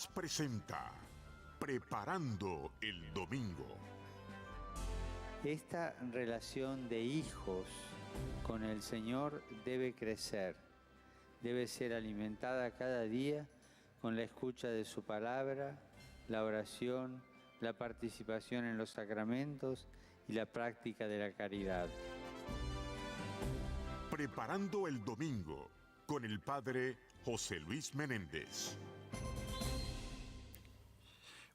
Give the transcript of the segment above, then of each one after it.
Paz presenta Preparando el Domingo. Esta relación de hijos con el Señor debe crecer, debe ser alimentada cada día con la escucha de su palabra, la oración, la participación en los sacramentos y la práctica de la caridad. Preparando el Domingo con el Padre José Luis Menéndez.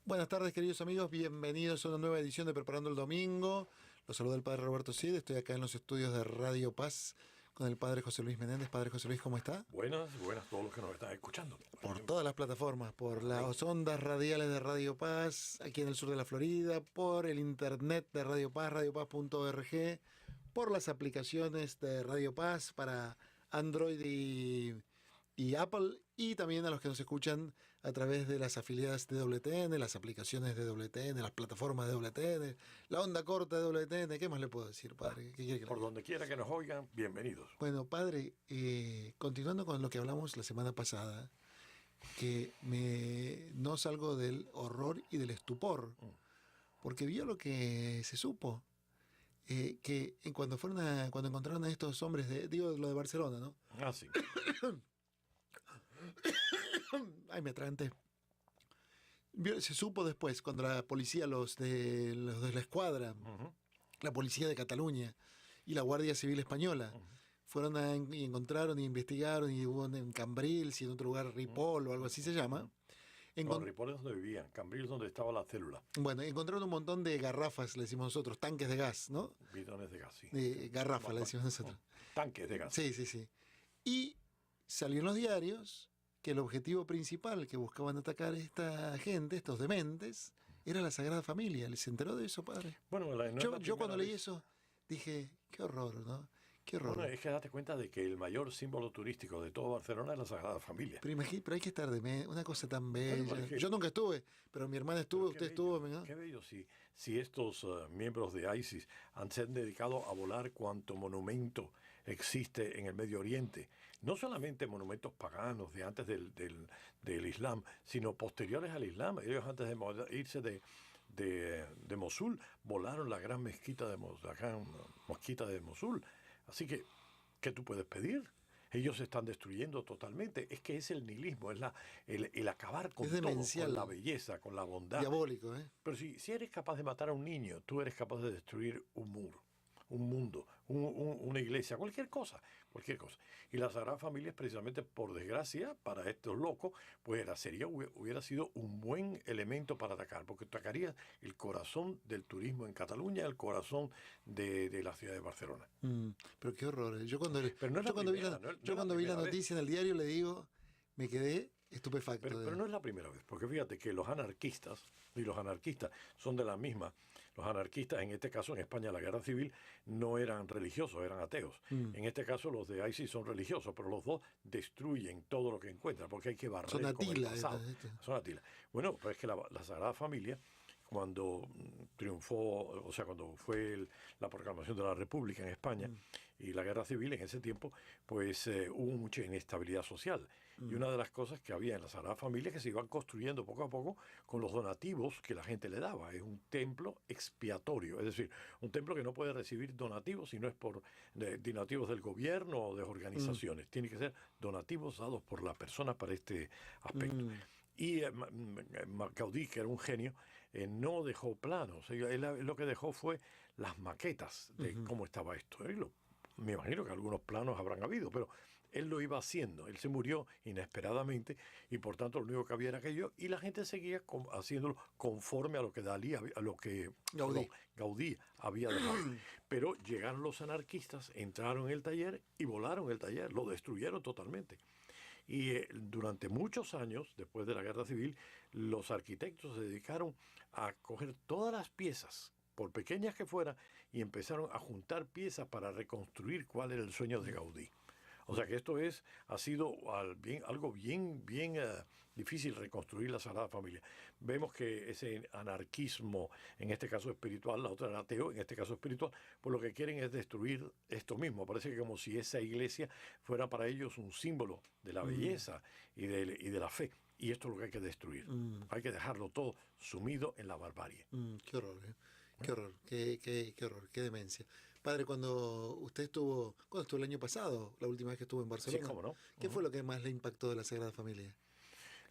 Buenas tardes, queridos amigos, bienvenidos a una nueva edición de Preparando el Domingo. Los saluda el Padre Roberto Cid, estoy acá en los estudios de Radio Paz con el Padre José Luis Menéndez. Padre José Luis, ¿cómo está? Buenas todos los que nos están escuchando. Por todas las plataformas, por las ondas radiales de Radio Paz, aquí en el sur de la Florida, por el internet de Radio Paz, radiopaz.org, por las aplicaciones de Radio Paz para Android y Apple, y también a los que nos escuchan a través de las afiliadas de WTN, las aplicaciones de WTN, las plataformas de WTN, la onda corta de WTN. ¿Qué más le puedo decir, padre? ¿Qué quiere que Por donde quiera que nos oigan, bienvenidos. Bueno, padre, continuando con lo que hablamos la semana pasada, que no salgo del horror y del estupor, porque vio lo que se supo, que cuando encontraron a estos hombres, digo lo de Barcelona, ¿no? Ah, sí. Ay, me atraganté. Se supo después, cuando la policía, los de la escuadra, la policía de Cataluña y la Guardia Civil Española, fueron y encontraron y investigaron, y hubo en Cambrils y en otro lugar, Ripoll o algo así se llama. Ripoll es donde vivían, Cambrils donde estaba la célula. Bueno, encontraron un montón de garrafas, le decimos nosotros, tanques de gas, ¿no? Bidones de gas, sí. Garrafas, le decimos nosotros. Tanques de gas. Sí. Y salió en los diarios que el objetivo principal que buscaban atacar a esta gente, estos dementes, era la Sagrada Familia. ¿Les enteró de eso, padre? Bueno, yo cuando leí eso dije, qué horror, ¿no? Qué horror. Bueno, es que date cuenta de que el mayor símbolo turístico de todo Barcelona es la Sagrada Familia. Pero hay que estar una cosa tan bella. Bueno, yo nunca estuve, pero mi hermana estuvo, usted estuvo. ¿no? Qué bello, si estos miembros de ISIS se han dedicado a volar cuanto monumento existe en el Medio Oriente. No solamente monumentos paganos de antes del Islam, sino posteriores al Islam. Ellos antes de irse de Mosul, volaron la gran mezquita de Mosul. Así que, ¿qué tú puedes pedir? Ellos se están destruyendo totalmente. Es que es el nihilismo, es el acabar con todo, con la belleza, con la bondad. Diabólico, ¿eh? Pero si eres capaz de matar a un niño, tú eres capaz de destruir un muro, un mundo, una iglesia, cualquier cosa. Y la Sagrada Familia es precisamente, por desgracia, para estos locos, pues hubiera sido un buen elemento para atacar, porque atacaría el corazón del turismo en Cataluña, el corazón de la ciudad de Barcelona. Pero qué horror. Yo cuando vi la noticia en el diario, le digo, me quedé estupefacto. Pero no es la primera vez, porque fíjate que los anarquistas son de la misma. Los anarquistas, en este caso en España, la guerra civil, no eran religiosos, eran ateos. En este caso los de ISIS son religiosos, pero los dos destruyen todo lo que encuentran, porque hay que barrer con el pasado. Son Atila. Bueno, pues es que la Sagrada Familia, cuando triunfó, o sea, cuando fue la proclamación de la República en España y la guerra civil en ese tiempo, pues hubo mucha inestabilidad social. Y una de las cosas que había en la Sagrada Familia es que se iban construyendo poco a poco con los donativos que la gente le daba. Es un templo expiatorio, es decir, un templo que no puede recibir donativos si no es por donativos del gobierno o de organizaciones. Tiene que ser donativos dados por la persona para este aspecto. Y Gaudí, que era un genio, no dejó planos. Él lo que dejó fue las maquetas de cómo estaba esto. Me imagino que algunos planos habrán habido, pero él lo iba haciendo. Él se murió inesperadamente y por tanto lo único que había era aquello, y la gente seguía haciéndolo conforme a lo que Gaudí había dejado. Pero llegaron los anarquistas, entraron en el taller y volaron el taller, lo destruyeron totalmente. Y durante muchos años, después de la guerra civil, los arquitectos se dedicaron a coger todas las piezas, por pequeñas que fueran, y empezaron a juntar piezas para reconstruir cuál era el sueño de Gaudí. O sea que ha sido algo bien difícil reconstruir la Sagrada Familia. Vemos que ese anarquismo, en este caso espiritual, la otra era ateo, en este caso espiritual, pues lo que quieren es destruir esto mismo. Parece que como si esa iglesia fuera para ellos un símbolo de la belleza y de la fe. Y esto es lo que hay que destruir. Hay que dejarlo todo sumido en la barbarie. Qué horror, ¿eh? Qué horror, qué horror, qué demencia. Padre, cuando estuvo el año pasado, la última vez que estuvo en Sí, Barcelona, cómo no. ¿qué fue lo que más le impactó de la Sagrada Familia?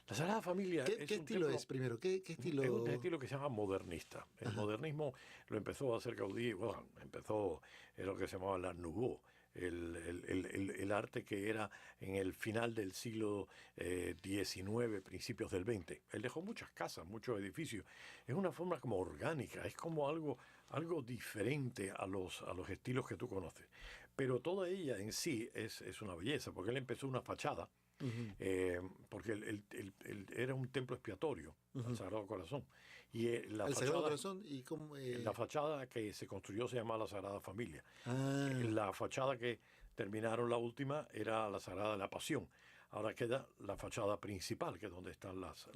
La Sagrada Familia ¿Qué es un estilo templo- es primero? ¿Qué estilo? Es un estilo que se llama modernista. El modernismo lo empezó a hacer Gaudí, bueno, es lo que se llamaba l'Art Nouveau, el arte que era en el final del siglo XIX, principios del XX. Él dejó muchas casas, muchos edificios. Es una forma como orgánica, es como algo diferente a los estilos que tú conoces. Pero toda ella en sí es una belleza, porque él empezó una fachada, porque era un templo expiatorio, al Sagrado Corazón. Y ¿Al Sagrado Corazón? ¿Y cómo, la fachada que se construyó se llama la Sagrada Familia. Ah, La fachada que terminaron la última era la Sagrada de la Pasión. Ahora queda la fachada principal, que es donde están las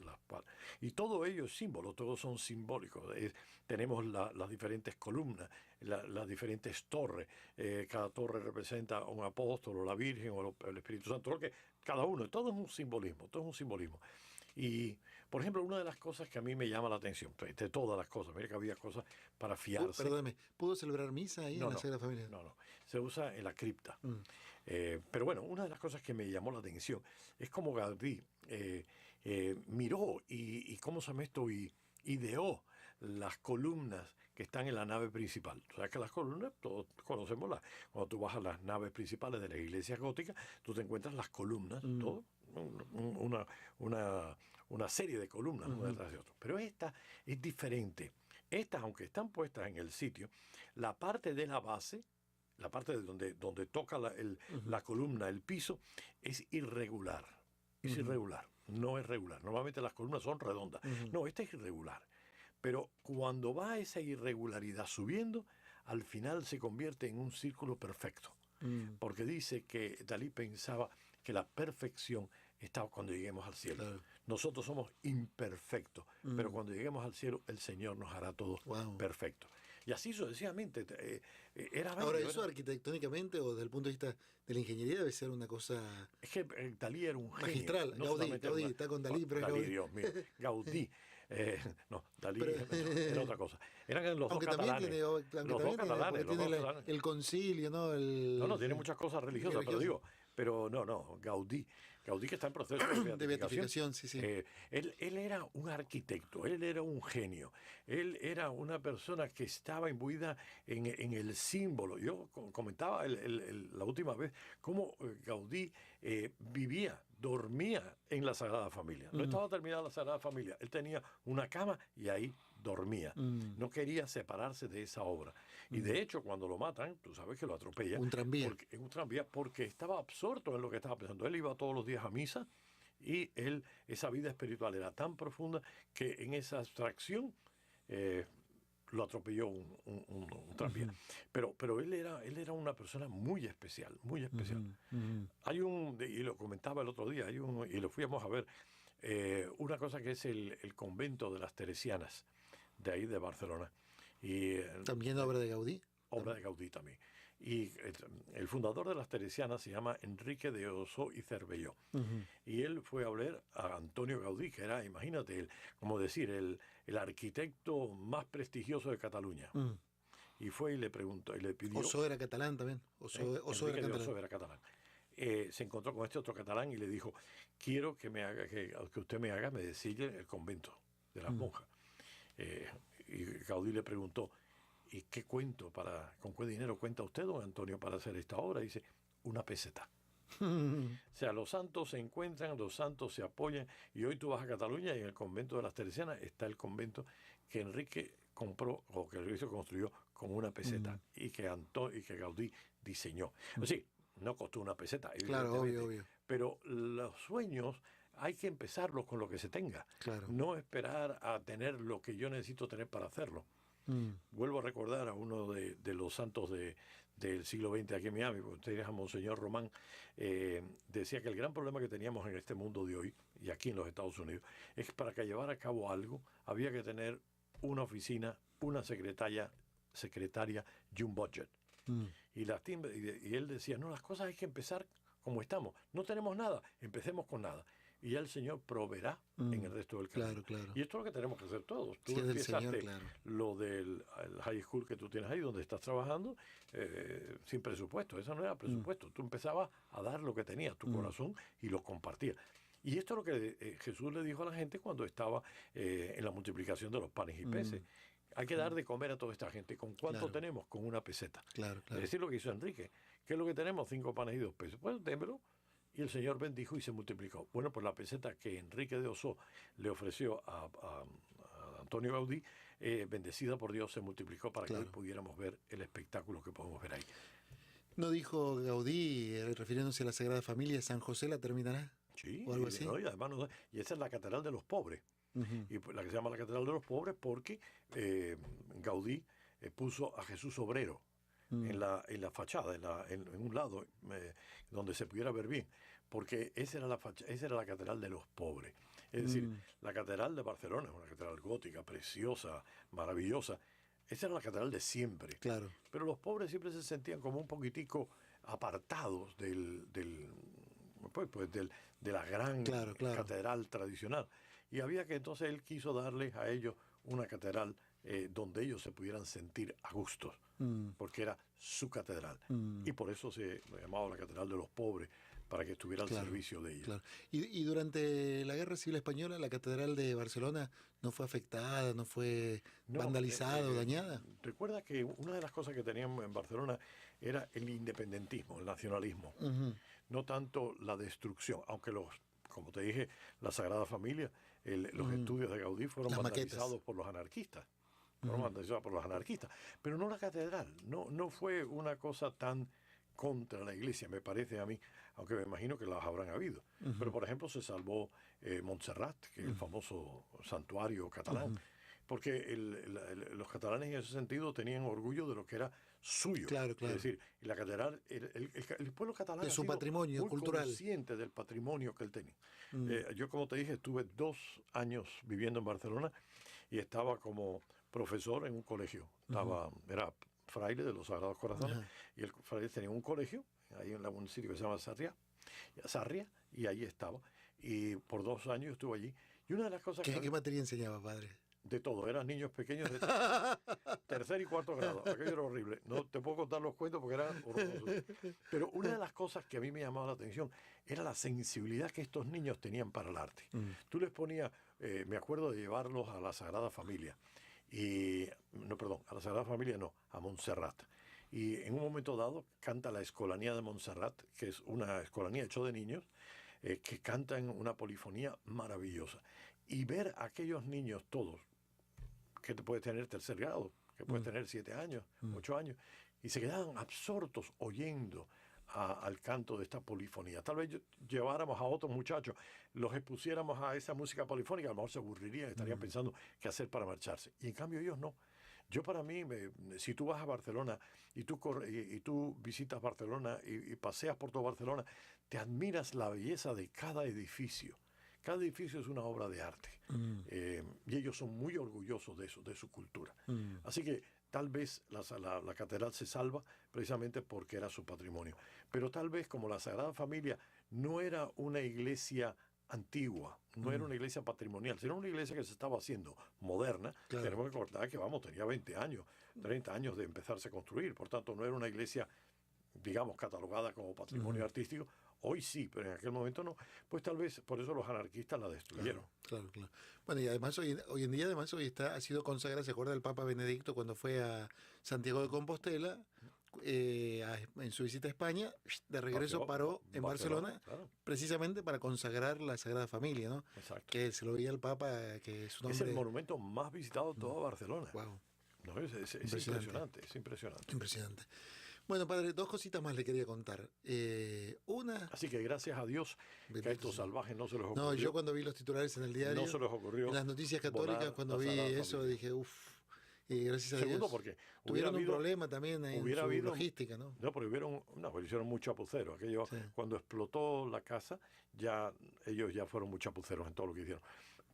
y todo ello es símbolo, todos son simbólicos. Tenemos las diferentes columnas, las diferentes torres. Cada torre representa a un apóstol, o la Virgen, o el Espíritu Santo, cada uno, todo es un simbolismo, todo es un simbolismo. Y, por ejemplo, una de las cosas que a mí me llama la atención, de todas las cosas, mira que había cosas para fiarse. perdóname, ¿pudo celebrar misa ahí en la Sagrada Familia? No, se usa en la cripta. Pero bueno, una de las cosas que me llamó la atención es cómo Gaudí miró y cómo se llama esto, y ideó las columnas que están en la nave principal. O sea que las columnas, todos conocemos cuando tú vas a las naves principales de las iglesias góticas, tú te encuentras las columnas, todo, una serie de columnas, una detrás de otra. Pero esta es diferente. Estas, aunque están puestas en el sitio, la parte de la base, la parte de donde toca la columna, el piso, es irregular. Es irregular, no es regular. Normalmente las columnas son redondas. No, esta es irregular. Pero cuando va esa irregularidad subiendo, al final se convierte en un círculo perfecto. Porque dice que Dalí pensaba que la perfección estaba cuando lleguemos al cielo. Claro. Nosotros somos imperfectos, pero cuando lleguemos al cielo, el Señor nos hará todo perfecto. Y así sucesivamente. Era Ahora, bello, eso arquitectónicamente o desde el punto de vista de la ingeniería debe ser una cosa es que Dalí era un genio. magistral. No Gaudí, solamente Gaudí, era está con Dalí, pero es Dalí, Gaudí. Dios mío. Gaudí. No, Dalí Pero- era otra cosa. Eran los Aunque dos también catalanes. tiene, Los dos catalanes. porque tiene catalanes. el concilio, ¿no? No, tiene muchas cosas religiosas, pero no, Gaudí que está en proceso de de beatificación, sí. él era un arquitecto, él era un genio, él era una persona que estaba imbuida en el símbolo. Yo comentaba la última vez cómo Gaudí dormía en la Sagrada Familia. No estaba terminada la Sagrada Familia, él tenía una cama y ahí dormía. No quería separarse de esa obra. Y de hecho, cuando lo matan, tú sabes que lo atropella. Un tranvía. En un tranvía, porque estaba absorto en lo que estaba pensando. Él iba todos los días a misa y esa vida espiritual era tan profunda que en esa abstracción lo atropelló un tranvía. Pero él era una persona muy especial, muy especial. Hay y lo comentaba el otro día, y lo fuimos a ver, una cosa que es el convento de las Teresianas, de ahí de Barcelona. Y, ¿También obra de Gaudí? obra de Gaudí también. Y el fundador de las Teresianas se llama Enrique de Ossó y Cervelló. Y él fue a ver a Antonio Gaudí, que era, imagínate, el arquitecto más prestigioso de Cataluña. Y fue y le preguntó, y le pidió... Ossó era catalán también. Ossó Enrique era de catalán. Ossó era catalán. Se encontró con este otro catalán y le dijo, quiero que usted me haga, me decille el convento de las monjas. Y Gaudí le preguntó, ¿y qué con qué dinero cuenta usted, don Antonio, para hacer esta obra? Y dice, una peseta. O sea, los santos se encuentran, los santos se apoyan, y hoy tú vas a Cataluña y en el convento de las Teresianas está el convento que Enrique compró, o que Enrique construyó con una peseta, y que Gaudí diseñó. Sí, no costó una peseta, Claro, evidentemente, obvio. pero los sueños hay que empezarlos con lo que se tenga. Claro. No esperar a tener lo que yo necesito tener para hacerlo. Vuelvo a recordar a uno de los santos del siglo XX aquí en Miami, porque ustedes a Monseñor Román, decía que el gran problema que teníamos en este mundo de hoy, y aquí en los Estados Unidos, es que para que llevara a cabo algo había que tener una oficina, una secretaria y un budget. Y él decía, no, las cosas hay que empezar como estamos. No tenemos nada, empecemos con nada. y ya el Señor proveerá en el resto del camino. Claro, claro. Y esto es lo que tenemos que hacer todos. Tú Sí, es del empezaste Señor, claro. lo del el high school que tú tienes ahí, donde estás trabajando, sin presupuesto. Eso no era presupuesto. Tú empezabas a dar lo que tenías, tu corazón, y lo compartías. Y esto es lo que Jesús le dijo a la gente cuando estaba en la multiplicación de los panes y peces. Hay que dar de comer a toda esta gente. ¿Con cuánto Claro. tenemos? Con una peseta. Claro, Es claro. decir, lo que hizo Enrique. ¿Qué es lo que tenemos? 5 panes y 2 peces. Pues démelo. Y el Señor bendijo y se multiplicó. Bueno, pues la peseta que Enrique de Ossó le ofreció a Antonio Gaudí, bendecida por Dios, se multiplicó para Claro. que hoy pudiéramos ver el espectáculo que podemos ver ahí. ¿No dijo Gaudí, refiriéndose a la Sagrada Familia, San José la terminará? Sí, ¿O algo así? ¿no? Y además y esa es la Catedral de los Pobres. Ujú. Y pues, la que se llama la Catedral de los Pobres porque Gaudí puso a Jesús obrero en la fachada, en un lado donde se pudiera ver bien, porque esa era la Catedral de los Pobres. Es decir, la Catedral de Barcelona es una catedral gótica, preciosa, maravillosa. Esa era la catedral de siempre. Claro. Pero los pobres siempre se sentían como un poquitico apartados de la gran Claro, claro. catedral tradicional. Y había que entonces él quiso darles a ellos una catedral donde ellos se pudieran sentir a gustos, porque era su catedral. Y por eso se llamaba la Catedral de los Pobres, para que estuviera al Claro, servicio de ellos. Claro. Y durante la Guerra Civil Española, la Catedral de Barcelona no fue afectada, no fue No, vandalizada o dañada. Recuerda que una de las cosas que teníamos en Barcelona era el independentismo, el nacionalismo, no tanto la destrucción, aunque como te dije, la Sagrada Familia, los estudios de Gaudí fueron Las vandalizados maquetas. por los anarquistas. Fueron vandalizados por los anarquistas. Pero no la catedral, no fue una cosa tan contra la iglesia, me parece a mí, aunque me imagino que las habrán habido. Pero, por ejemplo, se salvó Montserrat, que es el famoso santuario catalán, porque los catalanes en ese sentido tenían orgullo de lo que era suyo. Claro, claro. Es decir, la catedral, el pueblo catalán De ha su sido patrimonio muy cultural. consciente del patrimonio que él tenía. Yo, como te dije, estuve 2 años viviendo en Barcelona y estaba como profesor en un colegio. Era fraile de los Sagrados Corazones, y el fraile tenía un colegio ahí en un sitio que se llama Sarria, y ahí estaba. Y por 2 años estuve allí. Y una de las cosas ¿Qué materia enseñaba, padre? de todo, eran niños pequeños de 3er y 4.er grado. Aquello era horrible. No te puedo contar los cuentos porque eran horrorosos. Pero una de las cosas que a mí me llamaba la atención era la sensibilidad que estos niños tenían para el arte. Tú les ponías, me acuerdo de llevarlos a la Sagrada Familia. A la Sagrada Familia no, a Montserrat. Y en un momento dado canta la Escolanía de Montserrat, que es una escolanía hecha de niños, que cantan una polifonía maravillosa. Y ver a aquellos niños todos, que te puedes tener 3er grado, que puedes tener 7 años, 8 años, y se quedaban absortos oyendo al canto de esta polifonía. Tal vez lleváramos a otros muchachos, los expusiéramos a esa música polifónica, a lo mejor se aburrirían, estarían pensando qué hacer para marcharse. Y en cambio ellos no. Yo, para mí, si tú vas a Barcelona y tú visitas Barcelona y paseas por toda Barcelona, te admiras la belleza de cada edificio. Cada edificio es una obra de arte. Y ellos son muy orgullosos de eso, de su cultura. Así que tal vez la catedral se salva precisamente porque era su patrimonio. Pero tal vez, como la Sagrada Familia no era una iglesia antigua, no era una iglesia patrimonial, sino una iglesia que se estaba haciendo moderna. Claro. Tenemos que recordar que, tenía 20 años, 30 años de empezarse a construir. Por tanto, no era una iglesia, digamos, catalogada como patrimonio artístico. Hoy sí, pero en aquel momento no. Pues tal vez por eso los anarquistas la destruyeron. Claro. Bueno, y además hoy en día ha sido consagrada, se acuerda del Papa Benedicto cuando fue a Santiago de Compostela, en su visita a España, de regreso paró en Barcelona, claro. precisamente para consagrar la Sagrada Familia, ¿no? Exacto. Que se lo veía al Papa, que es un Es hombre... el monumento más visitado de toda Barcelona. Wow, No, es impresionante, es impresionante. impresionante. Bueno, padre, 2 cositas más le quería contar. Una... Así que gracias a Dios que a estos salvajes no se les ocurrió. No, yo cuando vi los titulares en el diario, no se les ocurrió en las noticias católicas, volar cuando la vi Sagrada eso, Familia. dije, uff, y gracias a Segundo, Dios. porque Tuvieron un habido- problema también en hubiera su habido- logística, ¿no? No, pero pues hicieron mucho chapucero. Aquello, Sí. Cuando explotó la casa, ellos ya fueron muy chapuceros en todo lo que hicieron.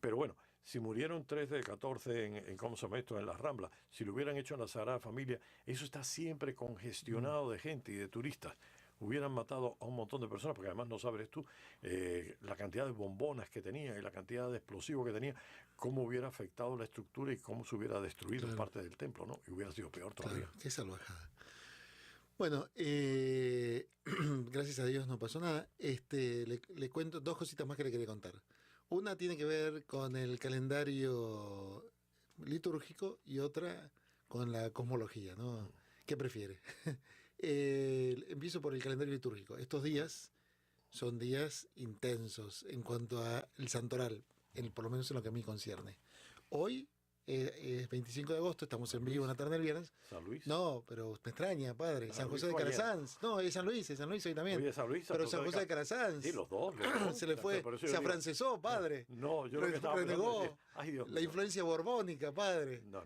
Pero bueno, si murieron 3 de 14 en ¿cómo se llama esto? En las Ramblas, si lo hubieran hecho en la Sagrada Familia, eso está siempre congestionado de gente y de turistas. hubieran matado a un montón de personas, porque además no sabes tú la cantidad de bombonas que tenía y la cantidad de explosivos que tenía, cómo hubiera afectado la estructura y cómo se hubiera destruido parte del templo, ¿no? Y hubiera sido peor todavía. Claro, qué salvajada. Bueno, gracias a Dios no pasó nada. Le cuento dos cositas más que le quería contar. Una tiene que ver con el calendario litúrgico y otra con la cosmología, ¿no? ¿Qué prefiere? Empiezo por el calendario litúrgico. Estos días son días intensos en cuanto al santoral, por lo menos en lo que a mí concierne. Hoy es 25 de agosto, estamos en vivo en la tarde del viernes. ¿San Luis? No, pero me extraña, padre. San José de Calasanz. No, es San Luis hoy también. Oye, San Luis, pero San José de Calasanz. Sí, los dos. Se le fue, se afrancesó, padre. No, yo lo que estaba renegó ay, Dios la influencia borbónica, padre. No,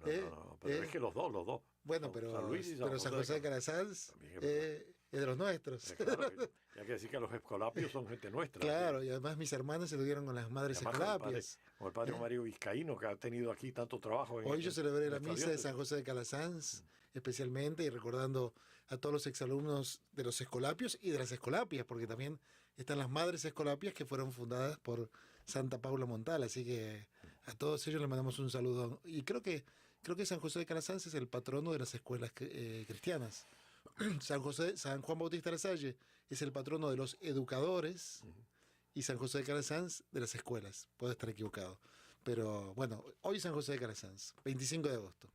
pero es que los dos. Bueno, pero San Luis y San José de Calasanz es de los nuestros. Claro, hay que decir que los escolapios son gente nuestra. Claro, y además mis hermanas se lo dieron con las madres escolapias. Como el padre Mario Vizcaíno, que ha tenido aquí tanto trabajo. Hoy yo celebré la misa de San José de Calasanz, especialmente, y recordando a todos los exalumnos de los escolapios y de las escolapias, porque también están las madres escolapias que fueron fundadas por Santa Paula Montal, así que a todos ellos les mandamos un saludo. Y creo que San José de Calasanz es el patrono de las escuelas cristianas. San Juan Bautista de la Salle es el patrono de los educadores y San José de Calasanz de las escuelas. Puedo estar equivocado. Pero bueno, hoy San José de Calasanz, 25 de agosto.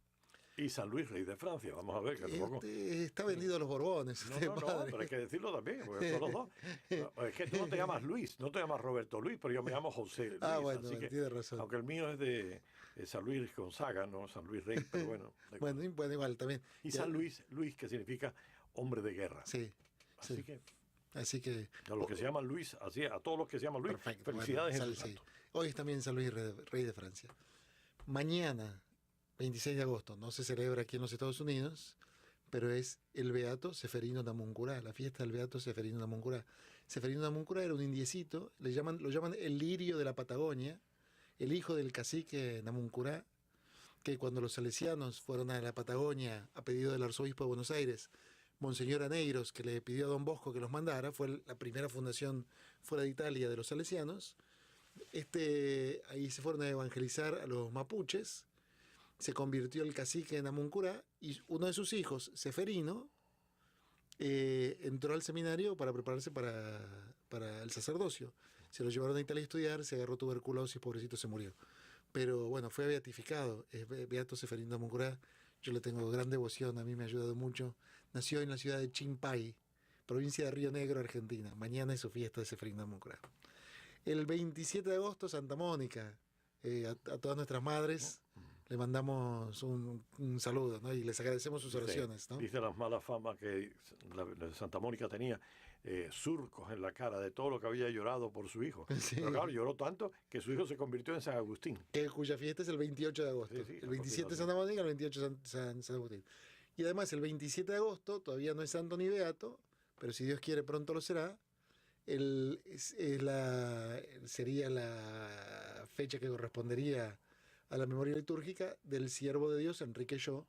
Y San Luis, rey de Francia, vamos a ver que tampoco... Está vendido a los Borbones. No, pero hay que decirlo también, porque son los dos. Es que tú no te llamas Luis, no te llamas Roberto Luis, pero yo me llamo José Luis. Bueno, así que, tiene razón. aunque el mío es de San Luis Gonzaga, no San Luis Rey, pero bueno. Bueno, igual también. Y San Luis, que significa hombre de guerra. Sí. Así que a los que se llaman Luis, así a todos los que se llaman Luis, perfecto, felicidades en bueno, su santo. Hoy es también San Luis, rey de Francia. Mañana, 26 de agosto, no se celebra aquí en los Estados Unidos, pero es el Beato Seferino Namuncurá, la fiesta del Beato Seferino Namuncurá. Seferino Namuncurá era un indiecito, lo llaman el lirio de la Patagonia, el hijo del cacique Namuncurá, que cuando los salesianos fueron a la Patagonia a pedido del arzobispo de Buenos Aires, Monseñor Aneiros, que le pidió a Don Bosco que los mandara, fue la primera fundación fuera de Italia de los salesianos. Ahí se fueron a evangelizar a los mapuches, se convirtió el cacique en Namuncurá y uno de sus hijos, Seferino, entró al seminario para prepararse para el sacerdocio. Se lo llevaron a Italia a estudiar, se agarró tuberculosis, pobrecito, se murió. Pero bueno, fue beatificado, es Beato Seferino Namuncurá. Yo le tengo gran devoción, a mí me ha ayudado mucho. Nació en la ciudad de Chimpay, provincia de Río Negro, Argentina. Mañana es su fiesta de Seferino Namuncurá. El 27 de agosto, Santa Mónica. A todas nuestras madres le mandamos un saludo, ¿no? Y les agradecemos sus oraciones, ¿no? Dice las malas famas que la Santa Mónica tenía surcos en la cara de todo lo que había llorado por su hijo. Sí. Pero claro, lloró tanto que su hijo se convirtió en San Agustín. Cuya fiesta es el 28 de agosto. Sí, el 27 Santa Mónica, el 28 San Agustín. Y además el 27 de agosto todavía no es santo ni beato, pero si Dios quiere pronto lo será. Sería la fecha que correspondería a la memoria litúrgica del siervo de Dios Enrique Yo,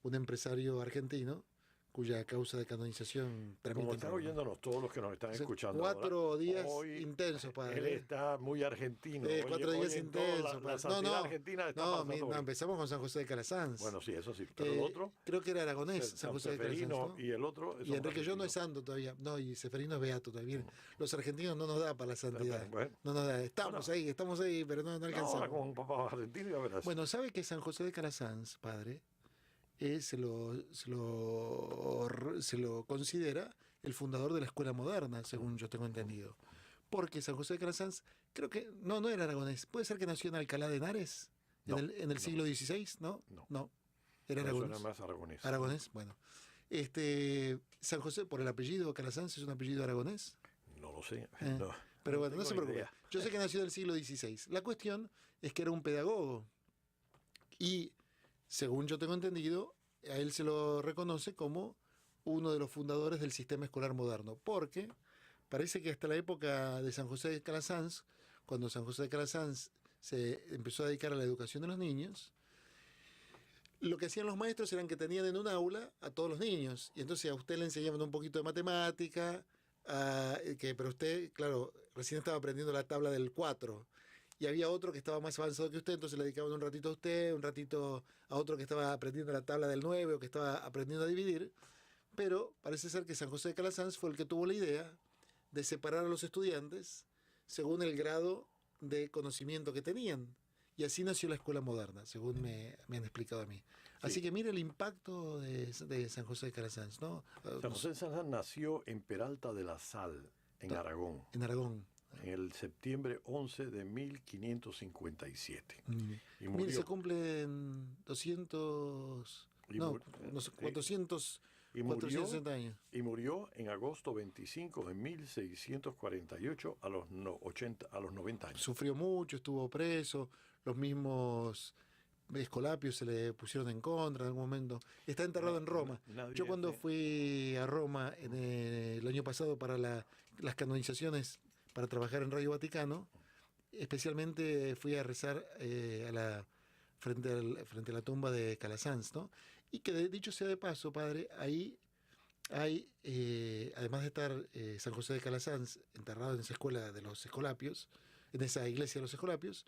un empresario argentino cuya causa de canonización tramita. Como están oyéndonos todos los que nos están escuchando 4 ahora, días intensos, padre. Él está muy argentino. 4 días intensos. La santidad argentina está empezamos con San José de Calasanz. Bueno, sí, eso sí. Pero el otro... Creo que era aragonés, San José de Calasanz, ¿no? Y el otro... Y Enrique Yo no es santo todavía. No, y Seferino es beato todavía. Los argentinos no nos da para la santidad. Bueno. No nos da. Estamos ahí, pero no alcanzamos. Ahora con un papá argentino ya verás. Bueno, ¿sabe que San José de Calasanz, padre, se lo considera el fundador de la escuela moderna, según yo tengo entendido? Porque San José de Calasanz, creo que no era aragonés. ¿Puede ser que nació en Alcalá de Henares? En el siglo XVI, ¿no? No. Era aragonés. Suena más aragonés. Aragonés, bueno. San José, por el apellido Calasanz, ¿es un apellido aragonés? No lo sé. Pero bueno, no se preocupe. Idea. Yo sé que nació en el siglo XVI. La cuestión es que era un pedagogo. Y, según yo tengo entendido, a él se lo reconoce como uno de los fundadores del sistema escolar moderno. Porque parece que hasta la época de San José de Calasanz, cuando San José de Calasanz se empezó a dedicar a la educación de los niños, lo que hacían los maestros eran que tenían en un aula a todos los niños. Y entonces a usted le enseñaban un poquito de matemática, pero usted, claro, recién estaba aprendiendo la tabla del 4 y había otro que estaba más avanzado que usted, entonces le dedicaban un ratito a usted, un ratito a otro que estaba aprendiendo la tabla del 9 o que estaba aprendiendo a dividir, pero parece ser que San José de Calasanz fue el que tuvo la idea de separar a los estudiantes según el grado de conocimiento que tenían. Y así nació la escuela moderna, según me han explicado a mí. Así que mire el impacto de San José de Calasanz, ¿no? San José de Calasanz nació en Peralta de la Sal, en Aragón, En Aragón. en el septiembre 11 de 1557. Y Mire, murió, se cumplen 200... y No, mur- no sé, sí, 400, y murió, 460 años. y murió en agosto 25 de 1648 a los, 90 años. Sufrió mucho, estuvo preso, los mismos escolapios se le pusieron en contra en algún momento. Está enterrado en Roma. Nadie Yo cuando hace- fui a Roma el año pasado para las canonizaciones, para trabajar en Radio Vaticano, especialmente fui a rezar frente a la tumba de Calasanz, ¿no? Y que dicho sea de paso, padre, ahí hay, además de estar San José de Calasanz enterrado en esa escuela de los Escolapios, en esa iglesia de los Escolapios,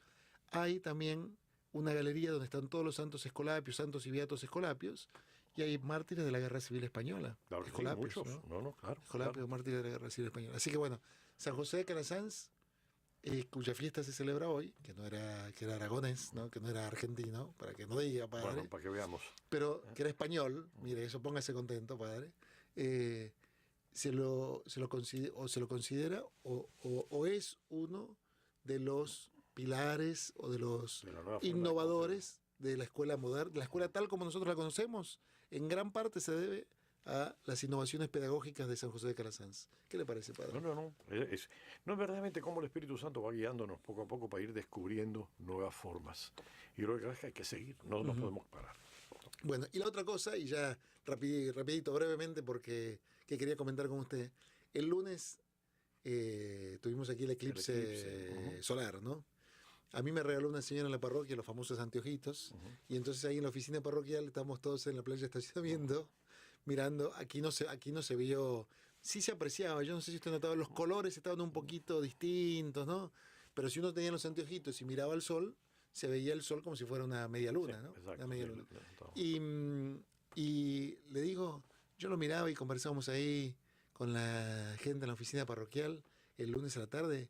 hay también una galería donde están todos los santos escolapios, santos y beatos escolapios, y hay mártires de la Guerra Civil Española. Claro que sí, Escolapios, muchos. ¿no? Claro. Escolapios, mártires de la Guerra Civil Española. Así que bueno, San José de Calasanz, cuya fiesta se celebra hoy, que era aragonés, ¿no? Que no era argentino, para que no diga, padre, Bueno, para que veamos. pero que era español, mire, eso póngase contento, padre, se lo considera o es uno de los pilares o de los De la nueva forma de innovadores de la escuela moderna, de la escuela tal como nosotros la conocemos, en gran parte se debe a las innovaciones pedagógicas de San José de Calasanz. ¿Qué le parece, padre? No. No es verdaderamente cómo el Espíritu Santo va guiándonos poco a poco para ir descubriendo nuevas formas. Y lo que es que hay que seguir, no nos podemos parar. Bueno, y la otra cosa, y ya rapidito, brevemente, porque que quería comentar con usted. El lunes tuvimos aquí el eclipse solar, ¿no? A mí me regaló una señora en la parroquia los famosos anteojitos, y entonces ahí en la oficina parroquial estábamos todos en la playa de estacionamiento, mirando, aquí no se vio, sí se apreciaba, yo no sé si usted notaba, los colores estaban un poquito distintos, ¿no? Pero si uno tenía los anteojitos y miraba al sol, se veía el sol como si fuera una media luna, ¿no? Exacto. Una media luna. Y le digo, yo lo miraba y conversábamos ahí con la gente en la oficina parroquial el lunes a la tarde,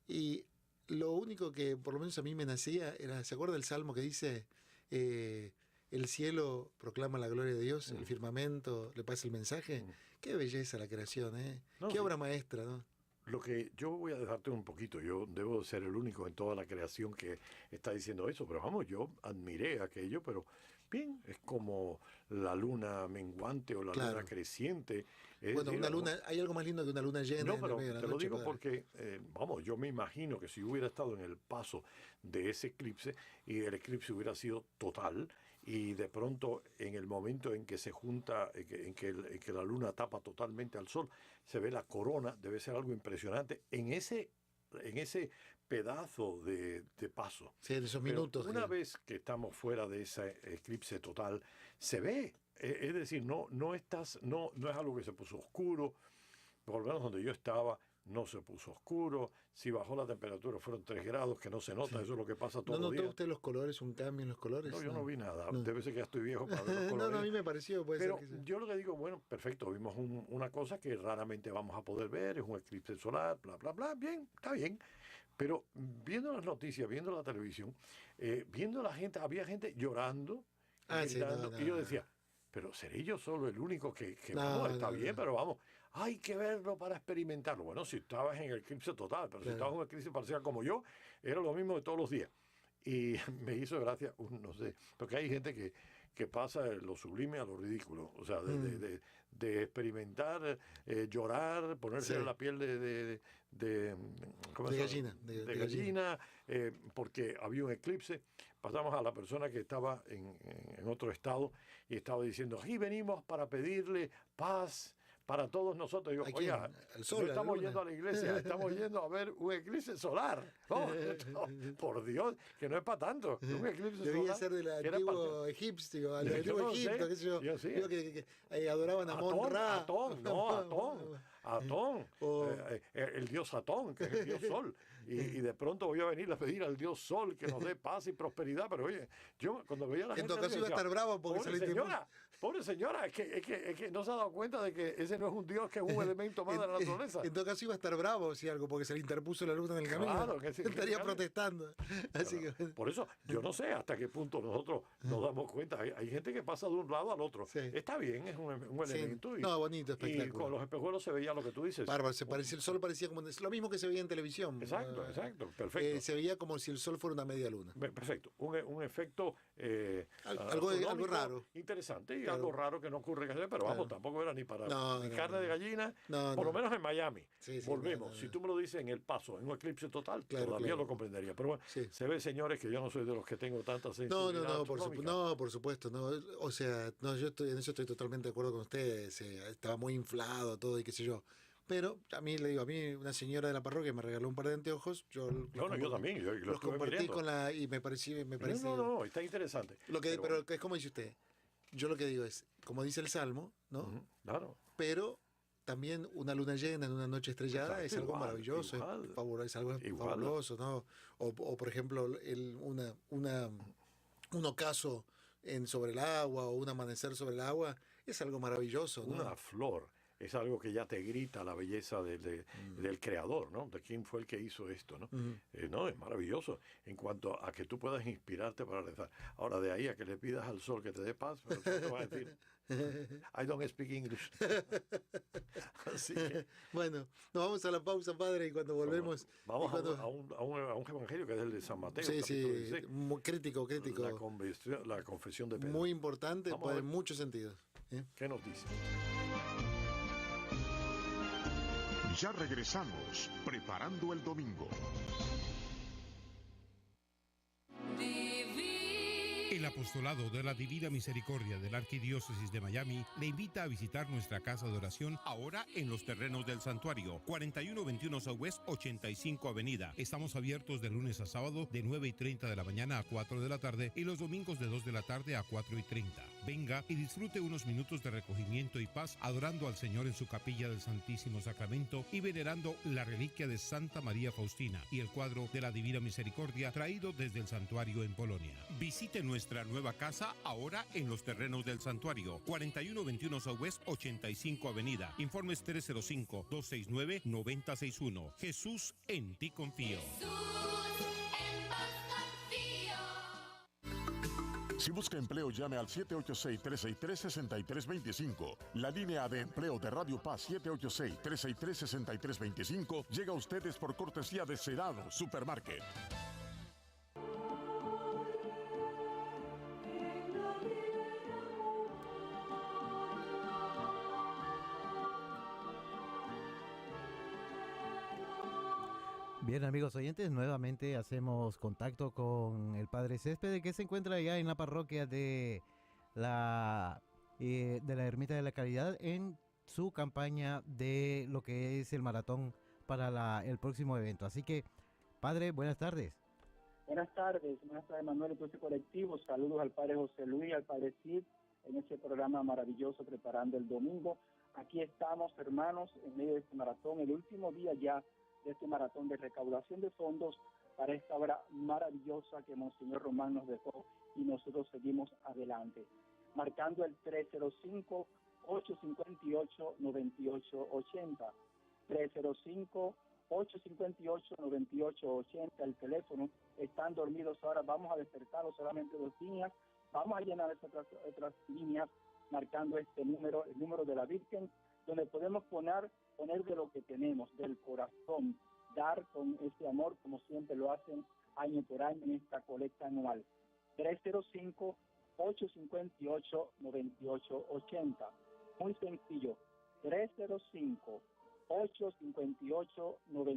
y lo único que por lo menos a mí me nacía era, ¿se acuerda el salmo que dice, el cielo proclama la gloria de Dios, el firmamento le pasa el mensaje? Qué belleza la creación, ¿eh? No, Qué sí. obra maestra, ¿no? Lo que yo voy a dejarte un poquito, yo debo ser el único en toda la creación que está diciendo eso, pero vamos, yo admiré aquello, pero bien, es como la luna menguante o la Claro. luna creciente. Es Bueno, decir, una luna, hay algo más lindo que una luna llena No, en el pero medio de la te lo noche, digo padre. porque, vamos, yo me imagino que si hubiera estado en el paso de ese eclipse y el eclipse hubiera sido total y de pronto en el momento en que se junta, en que la luna tapa totalmente al sol, se ve la corona, debe ser algo impresionante en ese pedazo de paso. Sí, en esos Pero minutos. una vez que estamos fuera de ese eclipse total, se ve. Es decir, no es algo que se puso oscuro. Por lo menos donde yo estaba, no se puso oscuro. Si bajó la temperatura, fueron 3 grados, que no se nota. Sí. Eso es lo que pasa ¿No todos los notó días. usted los colores, un cambio en los colores? No, yo no vi nada. No. Debe ser que ya estoy viejo para ver los No, colores. no, a mí me pareció, puede Pero ser que sí. yo lo que digo, bueno, perfecto, vimos una cosa que raramente vamos a poder ver, es un eclipse solar, bla, bla, bla, bien, está bien. Pero viendo las noticias, viendo la televisión, viendo la gente, había gente llorando, Sí, gritando, no, y yo no. decía, pero seré yo solo el único que No, vamos, está no, bien, no. pero vamos, hay que verlo para experimentarlo. Bueno, si estabas en el eclipse total, pero si Claro. estabas en un eclipse parcial como yo, era lo mismo de todos los días. Y me hizo gracia, no sé, porque hay gente que pasa de lo sublime a lo ridículo, o sea, de experimentar, llorar, ponerse Sí. en la piel ¿cómo De se llama? gallina, De de gallina, porque había un eclipse. Pasamos a la persona que estaba en otro estado y estaba diciendo, aquí venimos para pedirle paz para todos nosotros. Digo, ¿A quién? oiga, ¿Al sol, no a la estamos luna? yendo a la iglesia, estamos yendo a ver un eclipse solar. No, por Dios, que no es para tanto. Un eclipse Debía solar ser del que era para- antiguo egipcio, al Yo antiguo no sé, Egipto, qué sé yo. yo sí. Digo que adoraban a Mon-Ra. Atón, O- el dios Atón, que es el dios Sol. Y de pronto voy a venir a pedir al dios Sol que nos dé paz y prosperidad. Pero oye, yo cuando veía a la En gente. todo caso yo iba a decía, estar bravo porque se pobre le señora, pobre señora, es que no se ha dado cuenta de que ese no es un dios, que es un elemento más de la naturaleza. En todo caso iba a estar bravo si algo, porque se le interpuso la luna en el camino. Claro, que sí, Estaría claro. protestando. Así que, Por eso, yo no sé hasta qué punto nosotros nos damos cuenta. Hay gente que pasa de un lado al otro. Sí. Está bien, es un sí. elemento. No, bonito, y espectacular. con los espejuelos se veía lo que tú dices. Bárbaro, el sol parecía como lo mismo que se veía en televisión. Exacto, exacto, perfecto. Se veía como si el sol fuera una media luna. Perfecto, un efecto Algo astronómico raro. interesante y Claro. algo raro que no ocurre en Canadá, pero Claro. vamos, tampoco era ni para No, ni no, carne no. de gallina, No, por lo no. menos en Miami. Sí, sí, Volvemos, no, no, si no. tú me lo dices en El Paso, en un eclipse total, Claro, todavía claro. lo comprendería, pero bueno, Sí. se ve, señores, que yo no soy de los que tengo tanta No, sensibilidad astronómica. por supuesto, no. O sea, no, en eso estoy totalmente de acuerdo con ustedes. Estaba muy inflado todo y qué sé yo. Pero a mí, le digo, a mí una señora de la parroquia me regaló un par de anteojos. Yo también, yo los los estuve compartí mirando. con la y me pareció. No, está interesante. Pero es como dice usted. Yo lo que digo es, como dice el Salmo, ¿no? Claro. Pero también una luna llena en una noche estrellada Exacto, es algo igual, maravilloso, igual. es algo Igual. fabuloso, ¿no? O por ejemplo, un ocaso sobre el agua o un amanecer sobre el agua es algo maravilloso, ¿no? Una flor es algo que ya te grita la belleza del creador, ¿no? De quién fue el que hizo esto, ¿no? No, es maravilloso en cuanto a que tú puedas inspirarte para rezar. Ahora, de ahí a que le pidas al sol que te dé paz, pero tú te vas a decir, I don't speak English. Así que Bueno, nos vamos a la pausa, padre, y cuando volvemos... vamos y cuando- a un evangelio que es el de San Mateo, Sí, sí, capítulo 16, muy crítico. la confesión de Pedro. Muy importante, Vamos a en ver. muchos sentidos. ¿eh? ¿Qué nos dice? Ya regresamos, preparando el domingo. El apostolado de la Divina Misericordia de la Arquidiócesis de Miami le invita a visitar nuestra casa de oración ahora en los terrenos del santuario, 4121 Southwest 85 Avenida. Estamos abiertos de lunes a sábado de 9:30 de la mañana a 4 de la tarde y los domingos de 2 de la tarde a 4:30. Venga y disfrute unos minutos de recogimiento y paz adorando al Señor en su capilla del Santísimo Sacramento y venerando la reliquia de Santa María Faustina y el cuadro de la Divina Misericordia traído desde el santuario en Polonia. Visite nuestra nueva casa ahora en los terrenos del santuario, 4121 Southwest 85 Avenida. Informes 305-269-9061. Jesús, en ti confío. Si busca empleo, llame al 786-363-6325. La línea de empleo de Radio Paz 786-363-6325 llega a ustedes por cortesía de Sedano Supermarket. Bien, amigos oyentes, nuevamente hacemos contacto con el Padre Césped, que se encuentra allá en la parroquia de la Ermita de la Caridad en su campaña de lo que es el maratón para el próximo evento. Así que, Padre, buenas tardes. Buenas tardes, Manuel y todo este colectivo. Saludos al Padre José Luis, al Padre Cid, en este programa maravilloso preparando el domingo. Aquí estamos, hermanos, en medio de este maratón, el último día ya de este maratón de recaudación de fondos para esta obra maravillosa que Monseñor Román nos dejó y nosotros seguimos adelante, marcando el 305-858-9880, 305-858-9880, el teléfono. Están dormidos ahora, vamos a despertarlos solamente 2 líneas, vamos a llenar esas otras líneas marcando este número, el número de la Virgen, donde podemos poner de lo que tenemos, del corazón, dar con ese amor como siempre lo hacen año por año en esta colecta anual. 305-858-9880. Muy sencillo,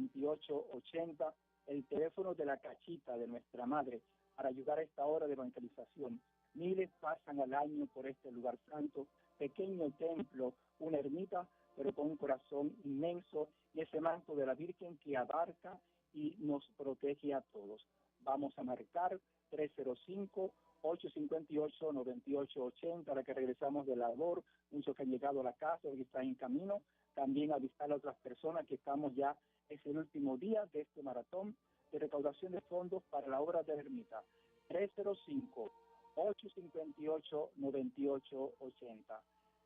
305-858-9880, el teléfono de la cachita de nuestra madre para ayudar a esta hora de evangelización. Miles pasan al año por este lugar santo, pequeño templo, una ermita, pero con un corazón inmenso, y ese manto de la Virgen que abarca y nos protege a todos. Vamos a marcar 305-858-9880, a la que regresamos de labor, muchos que han llegado a la casa o que están en camino, también avisar a otras personas que estamos ya, es el último día de este maratón de recaudación de fondos para la obra de la ermita. 305-858-9880.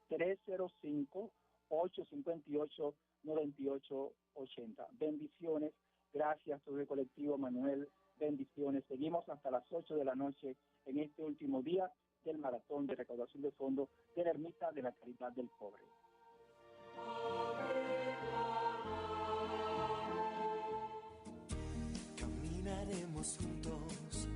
305-858-9880. Bendiciones. Gracias, todo el colectivo Manuel. Bendiciones. Seguimos hasta las 8 de la noche en este último día del maratón de recaudación de fondos de la Ermita de la Caridad del Pobre. Caminaremos juntos.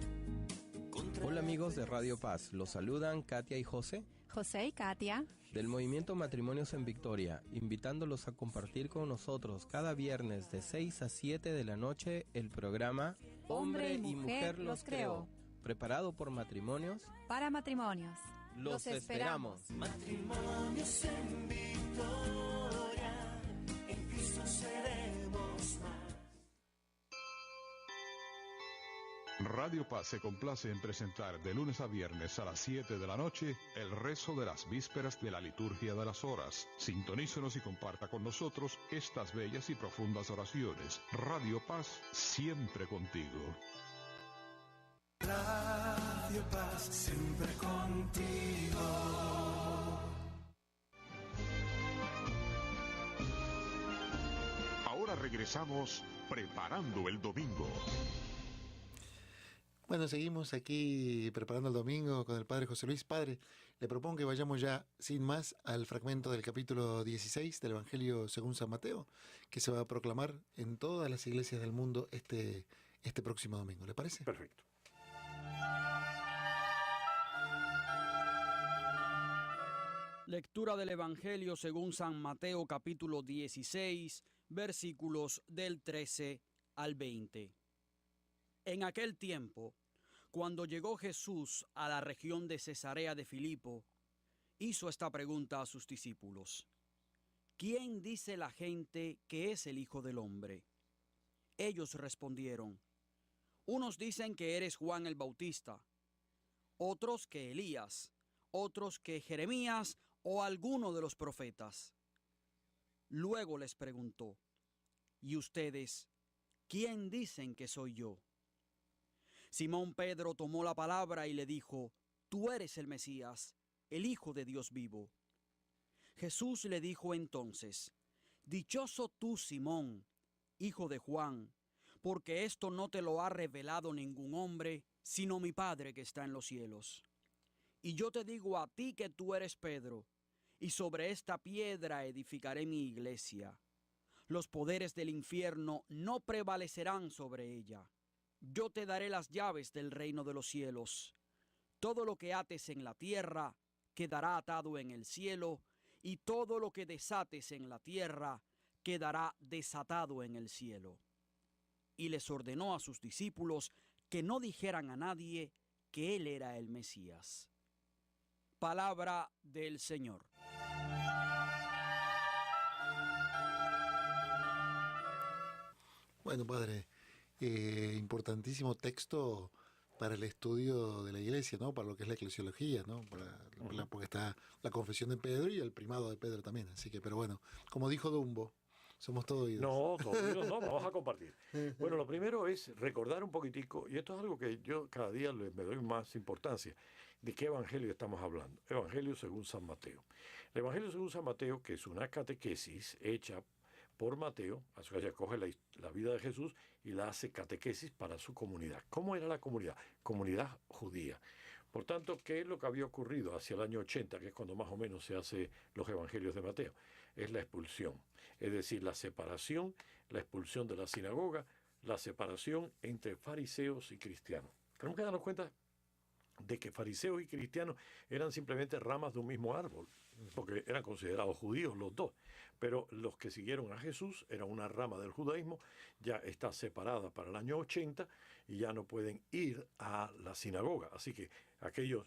Hola amigos de Radio Paz, los saludan Katia y José. José y Katia. Del Movimiento Matrimonios en Victoria, invitándolos a compartir con nosotros cada viernes de 6 a 7 de la noche el programa Hombre y Mujer los creó. Preparado por Matrimonios. Para matrimonios. Los esperamos. Matrimonios en Victoria, en Cristo seremos más. Radio Paz se complace en presentar de lunes a viernes a las 7 de la noche el rezo de las vísperas de la liturgia de las horas. Sintonícenos y comparta con nosotros estas bellas y profundas oraciones. Radio Paz, siempre contigo. Radio Paz, siempre contigo. Ahora regresamos preparando el domingo. Bueno, seguimos aquí preparando el domingo con el Padre José Luis. Padre, le propongo que vayamos ya, sin más, al fragmento del capítulo 16 del Evangelio según San Mateo, que se va a proclamar en todas las iglesias del mundo este próximo domingo. ¿Le parece? Perfecto. Lectura del Evangelio según San Mateo, capítulo 16, versículos del 13 al 20. En aquel tiempo, cuando llegó Jesús a la región de Cesarea de Filipo, hizo esta pregunta a sus discípulos: ¿Quién dice la gente que es el Hijo del Hombre? Ellos respondieron: unos dicen que eres Juan el Bautista, otros que Elías, otros que Jeremías o alguno de los profetas. Luego les preguntó: ¿y ustedes, quién dicen que soy yo? Simón Pedro tomó la palabra y le dijo: tú eres el Mesías, el Hijo de Dios vivo. Jesús le dijo entonces: dichoso tú, Simón, hijo de Juan, porque esto no te lo ha revelado ningún hombre, sino mi Padre que está en los cielos. Y yo te digo a ti que tú eres Pedro, y sobre esta piedra edificaré mi iglesia. Los poderes del infierno no prevalecerán sobre ella. Yo te daré las llaves del reino de los cielos. Todo lo que ates en la tierra quedará atado en el cielo, y todo lo que desates en la tierra quedará desatado en el cielo. Y les ordenó a sus discípulos que no dijeran a nadie que él era el Mesías. Palabra del Señor. Bueno, Padre, importantísimo texto para el estudio de la Iglesia, ¿no? Para lo que es la eclesiología, ¿no? Porque está la confesión de Pedro y el primado de Pedro también. Así que, pero bueno, como dijo Dumbo, somos todos oídos. No, todos oídos no, vamos a compartir. Bueno, lo primero es recordar un poquitico, y esto es algo que yo cada día me doy más importancia, de qué evangelio estamos hablando. Evangelio según San Mateo. El Evangelio según San Mateo, que es una catequesis hecha por Mateo, o sea, ella coge la vida de Jesús y la hace catequesis para su comunidad. ¿Cómo era la comunidad? Comunidad judía. Por tanto, ¿qué es lo que había ocurrido hacia el año 80, que es cuando más o menos se hacen los evangelios de Mateo? Es la expulsión, es decir, la separación, la expulsión de la sinagoga, la separación entre fariseos y cristianos. Tenemos que darnos cuenta de que fariseos y cristianos eran simplemente ramas de un mismo árbol, porque eran considerados judíos los dos, pero los que siguieron a Jesús eran una rama del judaísmo, ya está separada para el año 80 y ya no pueden ir a la sinagoga, así que aquellos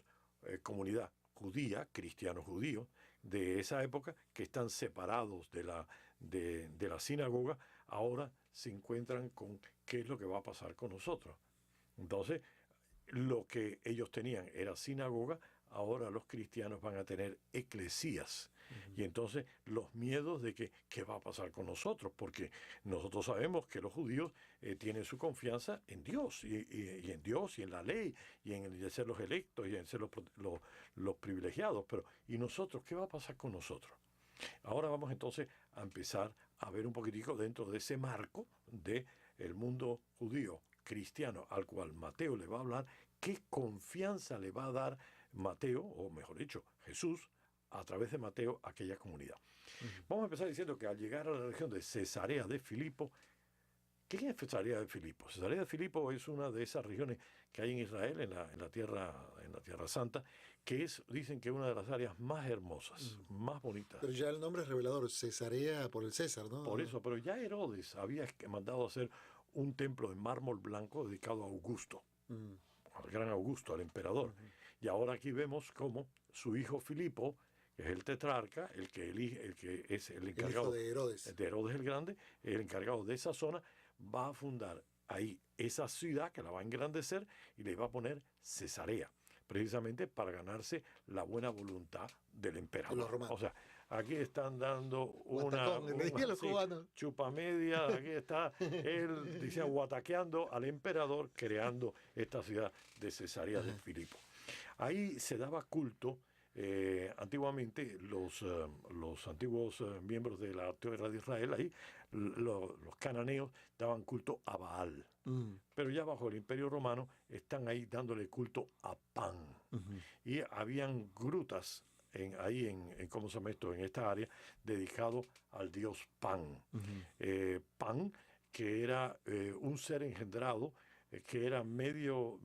comunidad judía, cristianos judíos de esa época, que están separados de la sinagoga, ahora se encuentran con qué es lo que va a pasar con nosotros. Entonces, lo que ellos tenían era sinagoga, ahora los cristianos van a tener eclesías. Y entonces los miedos de que qué va a pasar con nosotros, porque nosotros sabemos que los judíos tienen su confianza en Dios, y en Dios, y en la ley, y en el ser los electos, y en ser los privilegiados. Pero, ¿y nosotros? ¿Qué va a pasar con nosotros? Ahora vamos entonces a empezar a ver un poquitico dentro de ese marco del mundo judío cristiano al cual Mateo le va a hablar, qué confianza le va a dar Mateo, o mejor dicho, Jesús, a través de Mateo, a aquella comunidad. Vamos a empezar diciendo que al llegar a la región de Cesarea de Filipo, ¿qué es Cesarea de Filipo? Cesarea de Filipo es una de esas regiones que hay en Israel, en la Tierra Santa, que dicen que es una de las áreas más hermosas, más bonitas. Pero ya el nombre es revelador, Cesarea por el César, ¿no? Por eso, pero ya Herodes había mandado hacer un templo de mármol blanco dedicado a Augusto, al gran Augusto, al emperador. Y ahora aquí vemos cómo su hijo Filipo, que es el tetrarca, el que es el encargado de Herodes el Grande, el encargado de esa zona, va a fundar ahí esa ciudad que la va a engrandecer y le va a poner Cesarea, precisamente para ganarse la buena voluntad del emperador. O sea, aquí están dando una chupa media, aquí está él, dice, guataqueando al emperador, creando esta ciudad de Cesarea de Filipo. Ahí se daba culto. Antiguamente los antiguos miembros de la tierra de Israel, ahí los cananeos daban culto a Baal, pero ya bajo el Imperio Romano están ahí dándole culto a Pan, y habían grutas ahí en ¿cómo se llama esto? En esta área dedicado al dios Pan. Pan, que era un ser engendrado que era medio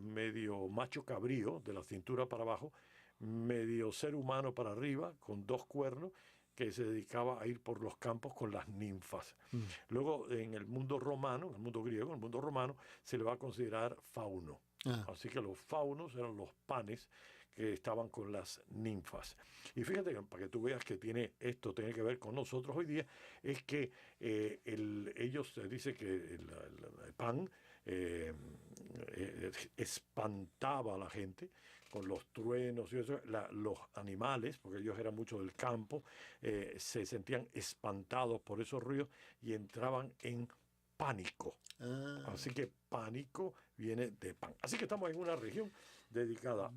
macho cabrío de la cintura para abajo, medio ser humano para arriba, con 2 cuernos, que se dedicaba a ir por los campos con las ninfas. Luego, en el mundo romano, en el mundo griego, en el mundo romano, se le va a considerar fauno. Así que los faunos eran los panes que estaban con las ninfas. Y fíjate, para que tú veas que esto tiene que ver con nosotros hoy día, es que ellos dicen que el pan espantaba a la gente con los truenos y eso. Los animales, porque ellos eran mucho del campo, se sentían espantados por esos ruidos y entraban en pánico. Así que pánico viene de pan. Así que estamos en una región dedicada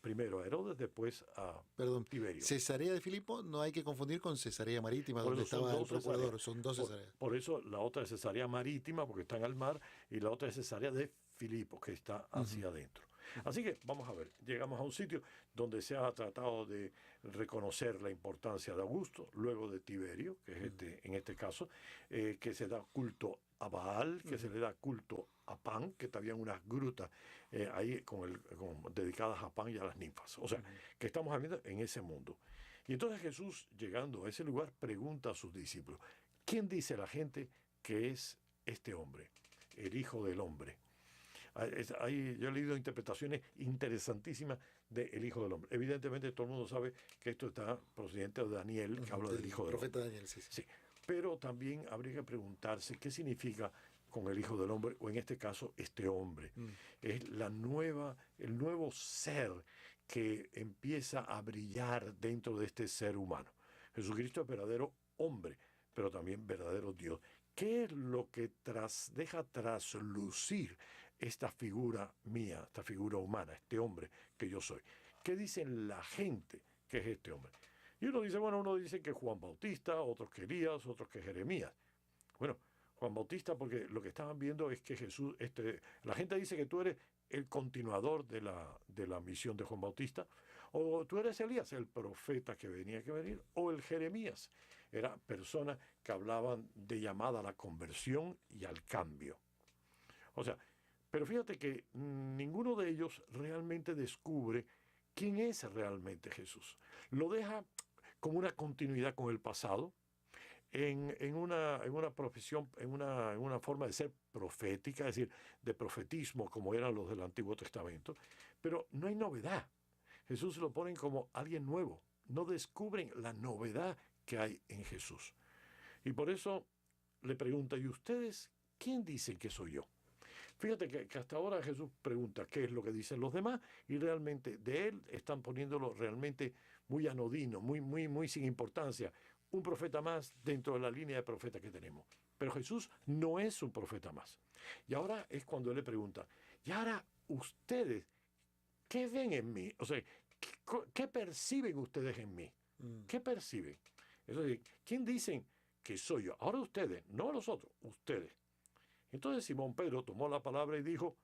primero a Herodes, después a Tiberio. Cesarea de Filipo no hay que confundir con Cesarea Marítima, donde estaba el procurador. Son 2 Cesareas. Por eso la otra es Cesarea Marítima, porque está en el mar, y la otra es Cesarea de Filipo, que está hacia adentro. Así que vamos a ver, llegamos a un sitio donde se ha tratado de reconocer la importancia de Augusto, luego de Tiberio, que es en este caso, que se da culto a Baal, que se le da culto a Pan, que habían unas grutas ahí dedicadas a Pan y a las ninfas. O sea, que estamos hablando en ese mundo. Y entonces Jesús, llegando a ese lugar, pregunta a sus discípulos, ¿quién dice la gente que es este hombre, el Hijo del Hombre? Ahí yo he leído interpretaciones interesantísimas del Hijo del Hombre. Evidentemente todo el mundo sabe que esto está procedente de Daniel, que habla del Hijo del Hombre. El profeta Daniel, sí. Pero también habría que preguntarse qué significa con el Hijo del Hombre, o en este caso este hombre. Es el nuevo ser que empieza a brillar dentro de este ser humano. Jesucristo es verdadero hombre, pero también verdadero Dios. ¿Qué es lo que deja traslucir esta figura mía, esta figura humana, este hombre que yo soy? ¿Qué dicen la gente que es este hombre? Y uno dice que es Juan Bautista, otros que Elías, otros que Jeremías. Bueno, Juan Bautista, porque lo que estaban viendo es que Jesús, la gente dice que tú eres el continuador de la misión de Juan Bautista, o tú eres Elías, el profeta que venía que venir, o el Jeremías. Eran personas que hablaban de llamada a la conversión y al cambio. O sea, pero fíjate que ninguno de ellos realmente descubre quién es realmente Jesús. Lo deja como una continuidad con el pasado, en una profesión, en una forma de ser profética, es decir, de profetismo como eran los del Antiguo Testamento, pero no hay novedad. Jesús lo ponen como alguien nuevo. No descubren la novedad que hay en Jesús. Y por eso le pregunta, ¿y ustedes quién dicen que soy yo? Fíjate que hasta ahora Jesús pregunta qué es lo que dicen los demás y realmente de él están poniéndolo realmente muy anodino, muy sin importancia. Un profeta más dentro de la línea de profeta que tenemos. Pero Jesús no es un profeta más. Y ahora es cuando él le pregunta, y ahora ustedes, ¿qué ven en mí? O sea, ¿qué perciben ustedes en mí? ¿Qué perciben? Es decir, ¿quién dicen que soy yo? Ahora ustedes, no los otros, ustedes. Entonces Simón Pedro tomó la palabra y dijo,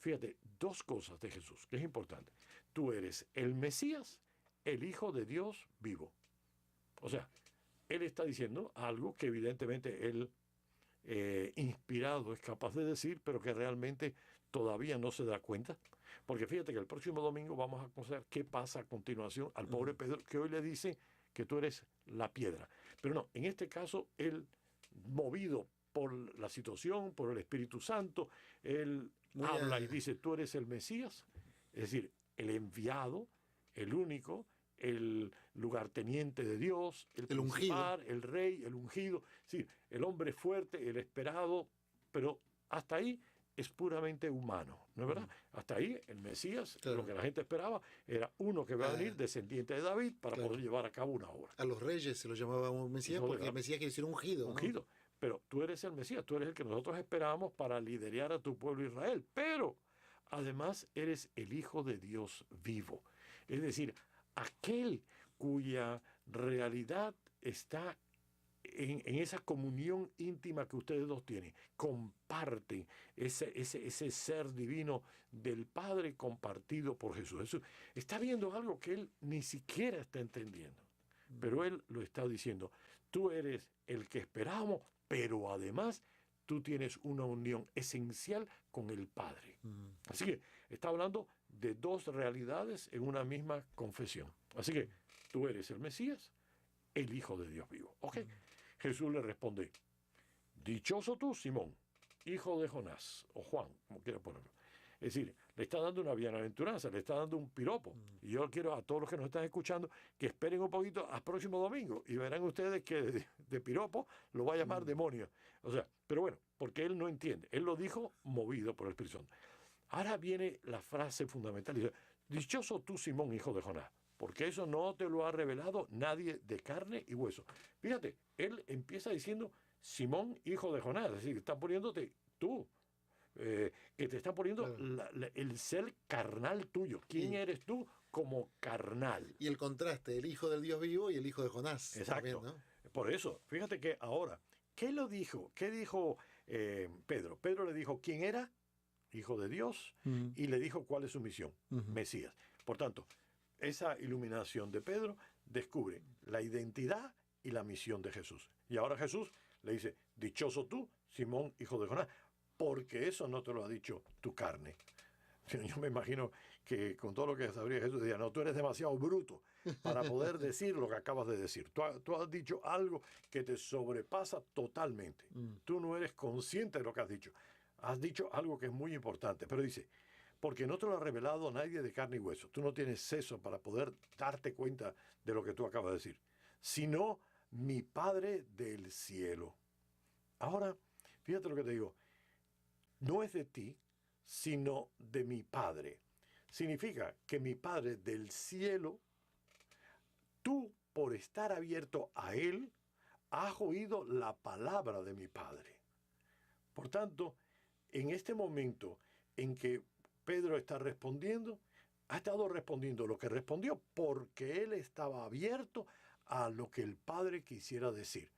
fíjate, dos cosas de Jesús, que es importante. Tú eres el Mesías, el Hijo de Dios vivo. O sea, él está diciendo algo que evidentemente él, inspirado, es capaz de decir, pero que realmente todavía no se da cuenta. Porque fíjate que el próximo domingo vamos a conocer qué pasa a continuación al pobre Pedro, que hoy le dice que tú eres la piedra. Pero no, en este caso, él, movido por la situación, por el Espíritu Santo, él habla y dice, tú eres el Mesías, es decir, el enviado, el único, el lugarteniente de Dios, el principal, el rey, el ungido, sí, el hombre fuerte, el esperado, pero hasta ahí es puramente humano, ¿no es verdad? Hasta ahí el Mesías, lo que la gente esperaba, era uno que va a venir descendiente de David para poder llevar a cabo una obra. A los reyes se lo llamaba un Mesías porque el Mesías quiere decir ungido. Ungido. ¿No? Pero tú eres el Mesías, tú eres el que nosotros esperábamos para liderar a tu pueblo Israel. Pero además eres el Hijo de Dios vivo. Es decir, aquel cuya realidad está en esa comunión íntima que ustedes dos tienen. Comparten ese ser divino del Padre compartido por Jesús. Jesús está viendo algo que él ni siquiera está entendiendo. Pero él lo está diciendo. Tú eres el que esperábamos, pero además tú tienes una unión esencial con el Padre. Así que está hablando de dos realidades en una misma confesión. Así que tú eres el Mesías, el Hijo de Dios vivo. ¿Ok? Jesús le responde, dichoso tú, Simón, hijo de Jonás, o Juan, como quiera ponerlo. Es decir, le está dando una bienaventuranza, le está dando un piropo. Y yo quiero a todos los que nos están escuchando que esperen un poquito al próximo domingo y verán ustedes que de piropo lo va a llamar demonio. O sea, pero bueno, porque él no entiende. Él lo dijo movido por el Espíritu Santo. Ahora viene la frase fundamental. Dice, dichoso tú, Simón, hijo de Jonás, porque eso no te lo ha revelado nadie de carne y hueso. Fíjate, él empieza diciendo, Simón, hijo de Jonás. Es decir, está poniéndote tú. Que te está poniendo el ser carnal tuyo. ¿Quién eres tú como carnal? Y el contraste, el Hijo del Dios vivo y el Hijo de Jonás. Exacto. También, ¿no? Por eso, fíjate que ahora, ¿qué lo dijo? ¿Qué dijo Pedro? Pedro le dijo quién era, Hijo de Dios, y le dijo cuál es su misión, Mesías. Por tanto, esa iluminación de Pedro descubre la identidad y la misión de Jesús. Y ahora Jesús le dice, dichoso tú, Simón, hijo de Jonás, porque eso no te lo ha dicho tu carne. Yo me imagino que con todo lo que sabría Jesús diría, no, tú eres demasiado bruto para poder decir lo que acabas de decir. Tú has dicho algo que te sobrepasa totalmente. Tú no eres consciente de lo que has dicho. Has dicho algo que es muy importante, pero dice, porque no te lo ha revelado nadie de carne y hueso. Tú no tienes eso para poder darte cuenta de lo que tú acabas de decir, sino mi Padre del cielo. Ahora, fíjate lo que te digo. No es de ti, sino de mi Padre. Significa que mi Padre del cielo, tú por estar abierto a Él, has oído la palabra de mi Padre. Por tanto, en este momento en que Pedro está respondiendo, ha estado respondiendo lo que respondió porque él estaba abierto a lo que el Padre quisiera decir.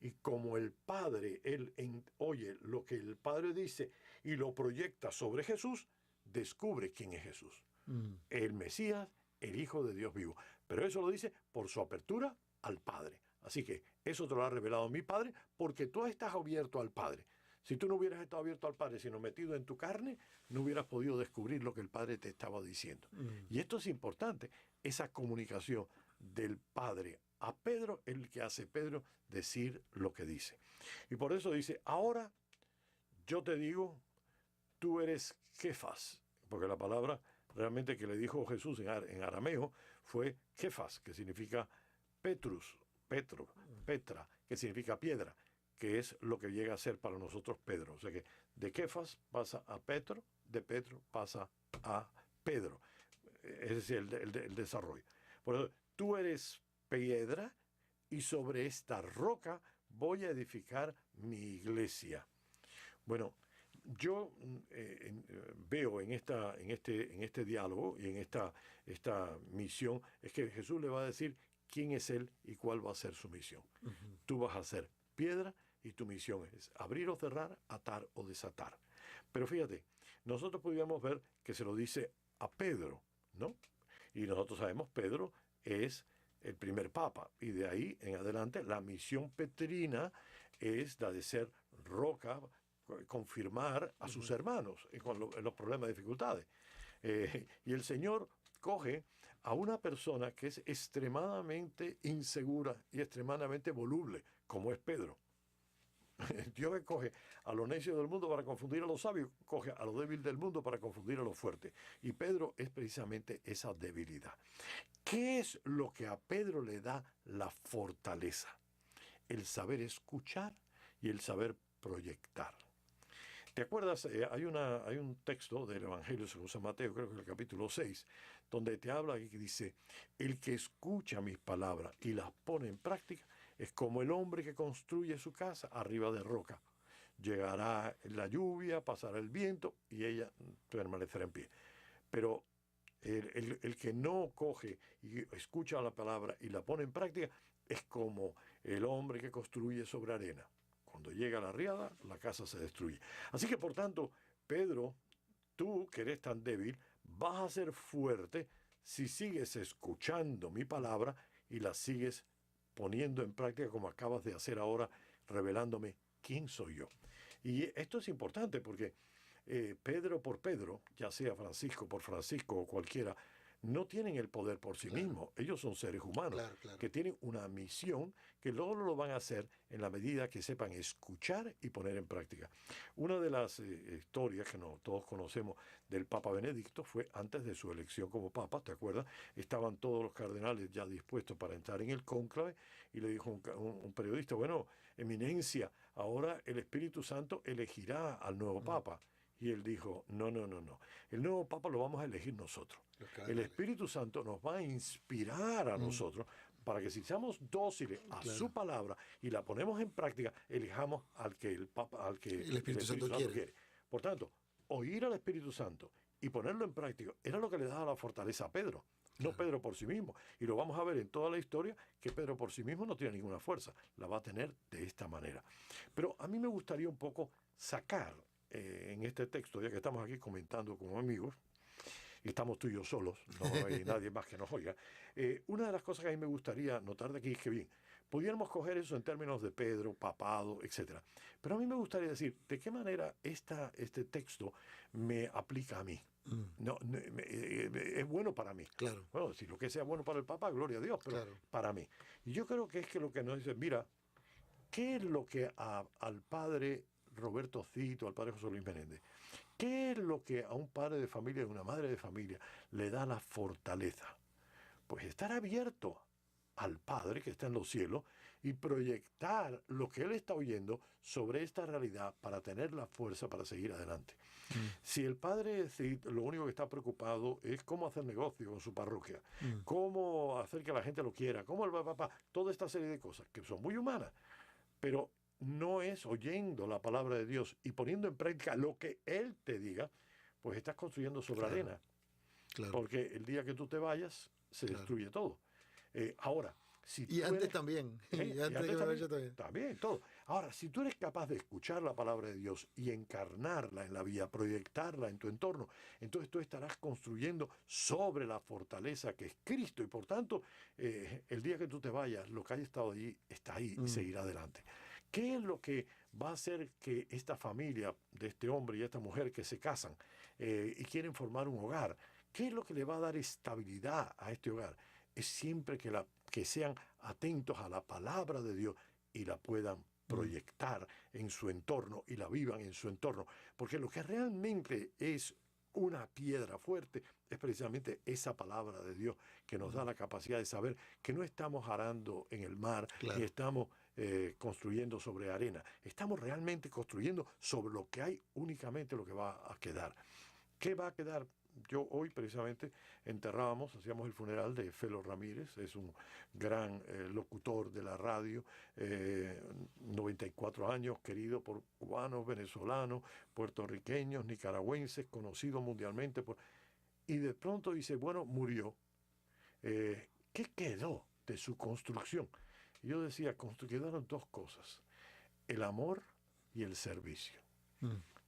Y como el Padre, él oye lo que el Padre dice y lo proyecta sobre Jesús, descubre quién es Jesús. El Mesías, el Hijo de Dios vivo. Pero eso lo dice por su apertura al Padre. Así que eso te lo ha revelado mi Padre porque tú estás abierto al Padre. Si tú no hubieras estado abierto al Padre, sino metido en tu carne, no hubieras podido descubrir lo que el Padre te estaba diciendo. Y esto es importante, esa comunicación del Padre a Pedro, el que hace Pedro decir lo que dice. Y por eso dice, ahora yo te digo, tú eres Kefas, porque la palabra realmente que le dijo Jesús en arameo fue Kefas, que significa Petrus, Petra, que significa piedra, que es lo que llega a ser para nosotros Pedro. O sea que de Kefas pasa a Petro, de Petro pasa a Pedro. Ese es el desarrollo. Por eso, tú eres piedra y sobre esta roca voy a edificar mi iglesia. Bueno, yo veo en este diálogo y en esta misión es que Jesús le va a decir quién es Él y cuál va a ser su misión. Tú vas a ser piedra y tu misión es abrir o cerrar, atar o desatar. Pero fíjate, nosotros podríamos ver que se lo dice a Pedro, ¿no? Y nosotros sabemos, Pedro es el primer papa, y de ahí en adelante la misión petrina es la de ser roca, confirmar a sus hermanos en los problemas y dificultades. Y el Señor coge a una persona que es extremadamente insegura y extremadamente voluble, como es Pedro. Dios que coge a los necios del mundo para confundir a los sabios, coge a los débiles del mundo para confundir a los fuertes. Y Pedro es precisamente esa debilidad. ¿Qué es lo que a Pedro le da la fortaleza? El saber escuchar y el saber proyectar. ¿Te acuerdas? Hay un texto del Evangelio según San Mateo, creo que es el capítulo 6, donde te habla y dice, el que escucha mis palabras y las pone en práctica es como el hombre que construye su casa arriba de roca. Llegará la lluvia, pasará el viento y ella permanecerá en pie. Pero el que no coge y escucha la palabra y la pone en práctica es como el hombre que construye sobre arena. Cuando llega la riada, la casa se destruye. Así que, por tanto, Pedro, tú que eres tan débil, vas a ser fuerte si sigues escuchando mi palabra y la sigues poniendo en práctica como acabas de hacer ahora, revelándome quién soy yo. Y esto es importante porque Pedro por Pedro, ya sea Francisco por Francisco o cualquiera, no tienen el poder por sí mismos. Ellos son seres humanos que tienen una misión que luego lo van a hacer en la medida que sepan escuchar y poner en práctica. Una de las historias que todos conocemos del Papa Benedicto fue antes de su elección como Papa, ¿te acuerdas? Estaban todos los cardenales ya dispuestos para entrar en el cónclave y le dijo un periodista, bueno, Eminencia, ahora el Espíritu Santo elegirá al nuevo Papa. Y él dijo, no. El nuevo Papa lo vamos a elegir nosotros. El Espíritu Santo nos va a inspirar a nosotros para que si seamos dóciles a su palabra y la ponemos en práctica, elijamos al que el Espíritu Santo quiere. Por tanto, oír al Espíritu Santo y ponerlo en práctica era lo que le daba la fortaleza a Pedro. No Pedro por sí mismo. Y lo vamos a ver en toda la historia que Pedro por sí mismo no tiene ninguna fuerza. La va a tener de esta manera. Pero a mí me gustaría un poco sacar en este texto, ya que estamos aquí comentando como amigos, y estamos tú y yo solos, no hay nadie más que nos oiga, una de las cosas que a mí me gustaría notar de aquí es que bien, pudiéramos coger eso en términos de Pedro, papado, etc. Pero a mí me gustaría decir, ¿de qué manera este texto me aplica a mí? Es bueno para mí. Claro. Bueno, si lo que sea bueno para el Papa, gloria a Dios, pero para mí. Y yo creo que es que lo que nos dice, mira, ¿qué es lo que al padre Roberto Cito, al padre José Luis Menéndez, qué es lo que a un padre de familia, a una madre de familia, le da la fortaleza? Pues estar abierto al Padre que está en los cielos y proyectar lo que él está oyendo sobre esta realidad para tener la fuerza para seguir adelante. Si el padre lo único que está preocupado es cómo hacer negocio con su parroquia, cómo hacer que la gente lo quiera, cómo el papá, toda esta serie de cosas que son muy humanas, pero no es oyendo la palabra de Dios y poniendo en práctica lo que Él te diga, pues estás construyendo sobre arena. Porque el día que tú te vayas, se destruye todo. Ahora, si y antes también. Y antes de que vaya también. También, todo. Ahora, si tú eres capaz de escuchar la palabra de Dios y encarnarla en la vida, proyectarla en tu entorno, entonces tú estarás construyendo sobre la fortaleza que es Cristo. Y por tanto, el día que tú te vayas, lo que haya estado allí, está ahí y seguirá adelante. ¿Qué es lo que va a hacer que esta familia de este hombre y esta mujer que se casan y quieren formar un hogar, qué es lo que le va a dar estabilidad a este hogar? Es siempre que sean atentos a la palabra de Dios y la puedan proyectar en su entorno y la vivan en su entorno. Porque lo que realmente es una piedra fuerte, es precisamente esa palabra de Dios que nos da la capacidad de saber que no estamos arando en el mar, ni estamos construyendo sobre arena. Estamos realmente construyendo sobre lo que hay, únicamente lo que va a quedar. ¿Qué va a quedar? Yo hoy precisamente hacíamos el funeral de Felo Ramírez, es un gran locutor de la radio, 94 años, querido por cubanos, venezolanos, puertorriqueños, nicaragüenses, conocido mundialmente. Y de pronto dice, bueno, murió. ¿Qué quedó de su construcción? Y yo decía, quedaron dos cosas, el amor y el servicio.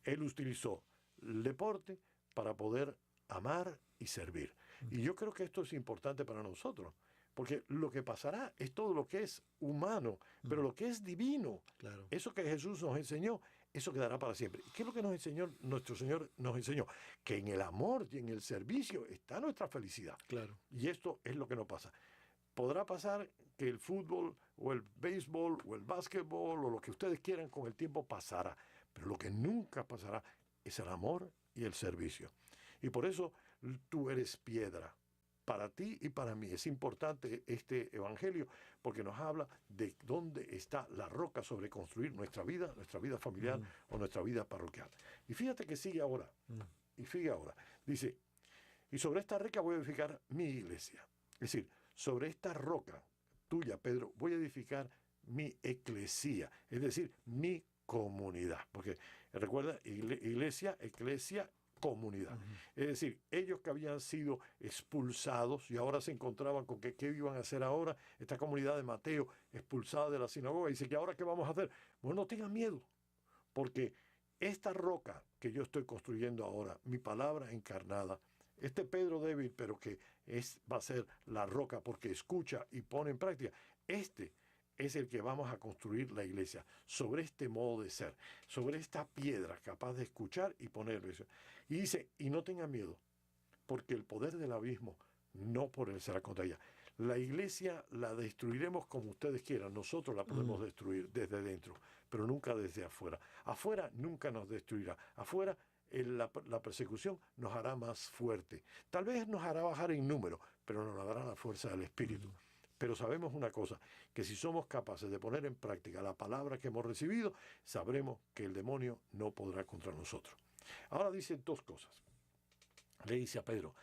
Él utilizó el deporte para poder amar y servir. Y yo creo que esto es importante para nosotros, porque lo que pasará es todo lo que es humano, pero lo que es divino, eso que Jesús nos enseñó, eso quedará para siempre. ¿Y qué es lo que nos enseñó? Nuestro Señor nos enseñó que en el amor y en el servicio está nuestra felicidad. Y esto es lo que no pasa. Podrá pasar que el fútbol o el béisbol o el básquetbol o lo que ustedes quieran con el tiempo pasará, pero lo que nunca pasará es el amor y el servicio. Y por eso tú eres piedra. Para ti y para mí es importante este evangelio porque nos habla de dónde está la roca sobre construir nuestra vida familiar o nuestra vida parroquial. Y fíjate que sigue ahora. Dice, y sobre esta roca voy a edificar mi iglesia. Es decir, sobre esta roca tuya, Pedro, voy a edificar mi eclesía, es decir, mi comunidad. Porque recuerda, iglesia, comunidad. Es decir, ellos que habían sido expulsados y ahora se encontraban con que qué iban a hacer ahora, esta comunidad de Mateo expulsada de la sinagoga, dice que ahora qué vamos a hacer. Bueno, no tengan miedo, porque esta roca que yo estoy construyendo ahora, mi palabra encarnada, este Pedro débil, pero que va a ser la roca porque escucha y pone en práctica, este es el que vamos a construir la iglesia, sobre este modo de ser, sobre esta piedra capaz de escuchar y ponerlo. Y dice, y no tengan miedo, porque el poder del abismo no por él será contra ella. La iglesia la destruiremos como ustedes quieran, nosotros la podemos destruir desde dentro, pero nunca desde afuera. Afuera nunca nos destruirá, afuera la persecución nos hará más fuerte. Tal vez nos hará bajar en número, pero nos dará la fuerza del Espíritu. Pero sabemos una cosa, que si somos capaces de poner en práctica la palabra que hemos recibido, sabremos que el demonio no podrá contra nosotros. Ahora dice dos cosas. Le dice a Pedro,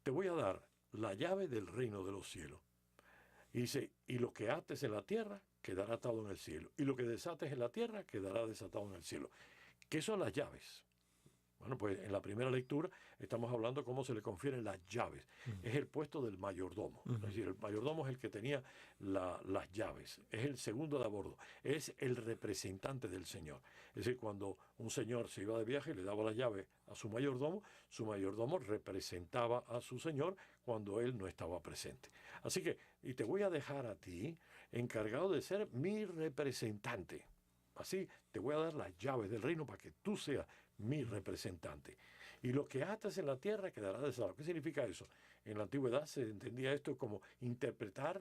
te voy a dar la llave del reino de los cielos. Y dice, y lo que ates en la tierra quedará atado en el cielo. Y lo que desates en la tierra quedará desatado en el cielo. ¿Qué son las llaves? Bueno, pues en la primera lectura estamos hablando cómo se le confieren las llaves. Es el puesto del mayordomo. Es decir, el mayordomo es el que tenía las llaves. Es el segundo de a bordo. Es el representante del Señor. Es decir, cuando un señor se iba de viaje y le daba las llaves a su mayordomo representaba a su señor cuando él no estaba presente. Así que, y te voy a dejar a ti encargado de ser mi representante. Así te voy a dar las llaves del reino para que tú seas mi representante. Y lo que atas en la tierra quedará desatado. ¿Qué significa eso? En la antigüedad se entendía esto como interpretar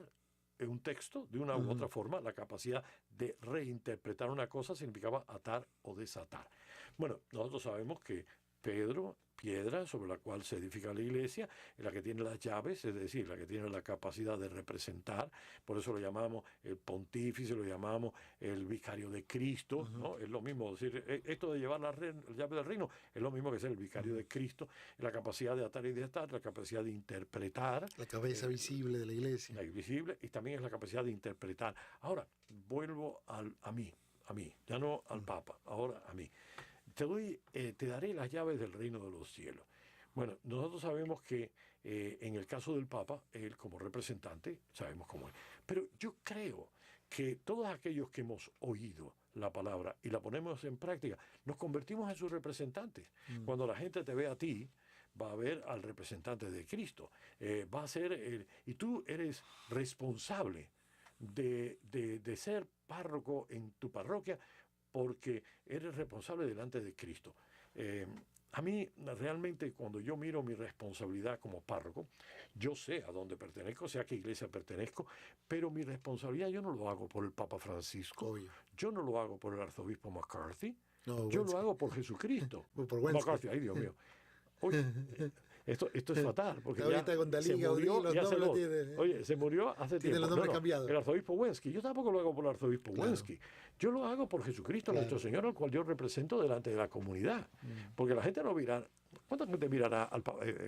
un texto de una u otra forma. La capacidad de reinterpretar una cosa significaba atar o desatar. Bueno, nosotros sabemos que Pedro, piedra sobre la cual se edifica la iglesia, es la que tiene las llaves, es decir, la que tiene la capacidad de representar. Por eso lo llamamos el pontífice, lo llamamos el vicario de Cristo, ¿no? Es lo mismo, es decir, esto de llevar la llave del reino es lo mismo que ser el vicario de Cristo, la capacidad de atar y desatar, la capacidad de interpretar. La cabeza visible de la iglesia. La visible, y también es la capacidad de interpretar. Ahora, vuelvo a mí, ya no al Papa, ahora a mí. Te daré las llaves del reino de los cielos. Bueno, nosotros sabemos que en el caso del Papa, él como representante, sabemos cómo es. Pero yo creo que todos aquellos que hemos oído la palabra y la ponemos en práctica, nos convertimos en sus representantes. Cuando la gente te ve a ti, va a ver al representante de Cristo. Va a ser y tú eres responsable de ser párroco en tu parroquia, porque eres responsable delante de Cristo. A mí, realmente, cuando yo miro mi responsabilidad como párroco, yo sé a dónde pertenezco, sé a qué iglesia pertenezco, pero mi responsabilidad yo no lo hago por el Papa Francisco, obvio. Yo no lo hago por el arzobispo McCarthy, yo lo hago por Jesucristo. por McCarthy, ay Dios mío. Oye, esto es fatal, porque ahorita con Dalí, se murió, Gaudí, ya los se nombres lo- tiene. oye, se murió hace Tiene tiempo. los nombres cambiados. El arzobispo Wensky. Yo tampoco lo hago por el arzobispo Wensky. Yo lo hago por Jesucristo, nuestro Señor, al cual yo represento delante de la comunidad. Porque la gente no mirará. ¿Cuánta gente mirará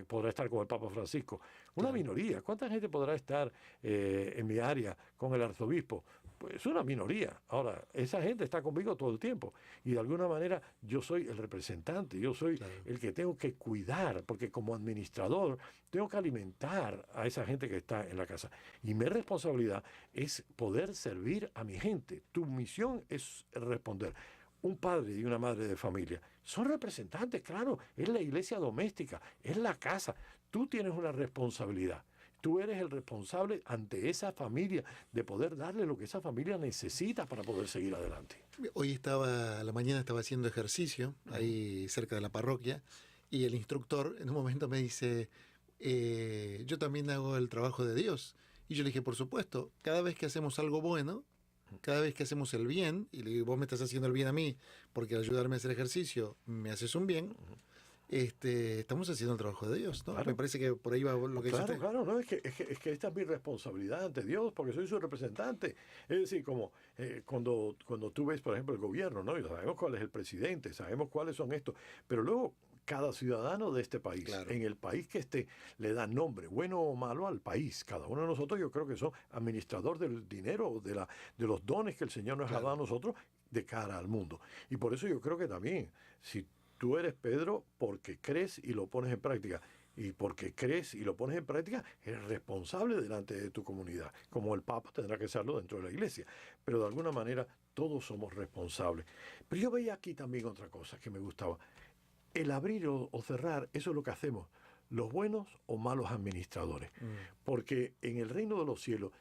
podrá estar con el Papa Francisco? Una minoría. ¿Cuánta gente podrá estar en mi área con el arzobispo? Pues una minoría. Ahora, esa gente está conmigo todo el tiempo. Y de alguna manera yo soy el representante, yo soy el que tengo que cuidar, porque como administrador tengo que alimentar a esa gente que está en la casa. Y mi responsabilidad es poder servir a mi gente. Tu misión es responder. Un padre y una madre de familia son representantes, claro, es la iglesia doméstica, es la casa. Tú tienes una responsabilidad. Tú eres el responsable ante esa familia de poder darle lo que esa familia necesita para poder seguir adelante. Hoy a la mañana estaba haciendo ejercicio ahí cerca de la parroquia y el instructor en un momento me dice, yo también hago el trabajo de Dios. Y yo le dije, por supuesto, cada vez que hacemos algo bueno, cada vez que hacemos el bien, y le digo, vos me estás haciendo el bien a mí, porque al ayudarme a hacer ejercicio me haces un bien, estamos haciendo el trabajo de Dios, ¿no? Claro. Me parece que por ahí va lo que dice usted. Claro, no, es que esta es mi responsabilidad ante Dios, porque soy su representante. Es decir, como cuando tú ves, por ejemplo, el gobierno, ¿no? Y sabemos cuál es el presidente, sabemos cuáles son estos, pero luego cada ciudadano de este país, en el país que esté, le da nombre, bueno o malo, al país. Cada uno de nosotros, yo creo que son administrador del dinero, de los dones que el Señor nos ha dado a nosotros de cara al mundo. Y por eso yo creo que también, si tú eres Pedro porque crees y lo pones en práctica, y porque crees y lo pones en práctica, eres responsable delante de tu comunidad, como el Papa tendrá que serlo dentro de la Iglesia. Pero de alguna manera todos somos responsables. Pero yo veía aquí también otra cosa que me gustaba. El abrir o cerrar, eso es lo que hacemos, los buenos o malos administradores. Porque en el reino de los cielos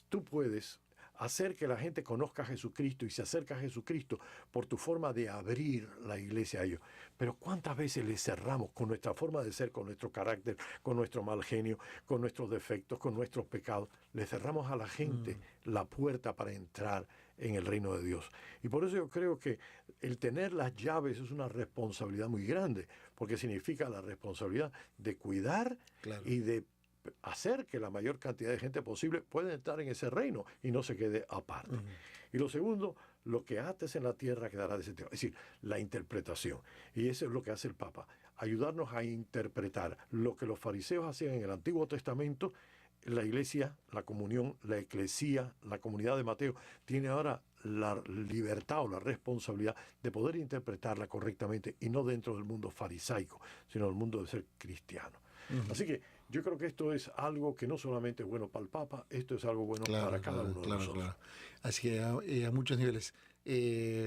tú puedes hacer que la gente conozca a Jesucristo y se acerca a Jesucristo por tu forma de abrir la iglesia a ellos. Pero ¿cuántas veces le cerramos con nuestra forma de ser, con nuestro carácter, con nuestro mal genio, con nuestros defectos, con nuestros pecados? Le cerramos a la gente la puerta para entrar en el reino de Dios. Y por eso yo creo que el tener las llaves es una responsabilidad muy grande, porque significa la responsabilidad de cuidar y de hacer que la mayor cantidad de gente posible pueda entrar en ese reino y no se quede aparte. Y lo segundo, lo que ates en la tierra quedará desatado. Es decir, la interpretación. Y eso es lo que hace el Papa, ayudarnos a interpretar lo que los fariseos hacían en el Antiguo Testamento. La iglesia, la comunión, la eclesía, la comunidad de Mateo, tiene ahora la libertad o la responsabilidad de poder interpretarla correctamente y no dentro del mundo farisaico, sino del mundo de ser cristiano. Así que yo creo que esto es algo que no solamente es bueno para el Papa, esto es algo bueno para cada uno de nosotros. Así que a muchos niveles.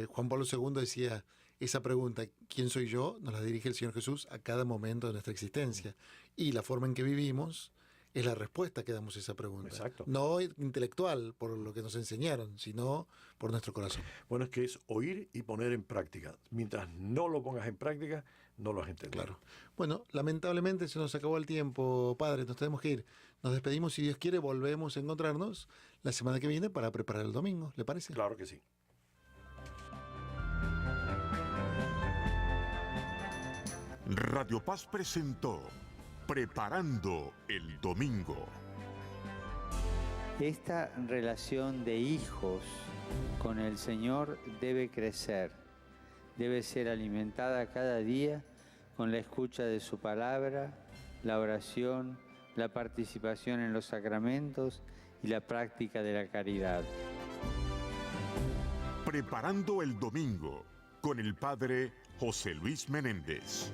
Juan Pablo II decía, esa pregunta, ¿quién soy yo?, nos la dirige el Señor Jesús a cada momento de nuestra existencia. Y la forma en que vivimos es la respuesta que damos a esa pregunta. Exacto. No intelectual, por lo que nos enseñaron, sino por nuestro corazón. Bueno, es que es oír y poner en práctica. Mientras no lo pongas en práctica, no lo has entendido. Claro. Bueno, lamentablemente se nos acabó el tiempo, padre, nos tenemos que ir. Nos despedimos, si Dios quiere, volvemos a encontrarnos la semana que viene para preparar el domingo, ¿le parece? Claro que sí. Radio Paz presentó Preparando el Domingo. Esta relación de hijos con el Señor debe crecer, debe ser alimentada cada día con la escucha de su palabra, la oración, la participación en los sacramentos y la práctica de la caridad. Preparando el Domingo con el Padre José Luis Menéndez.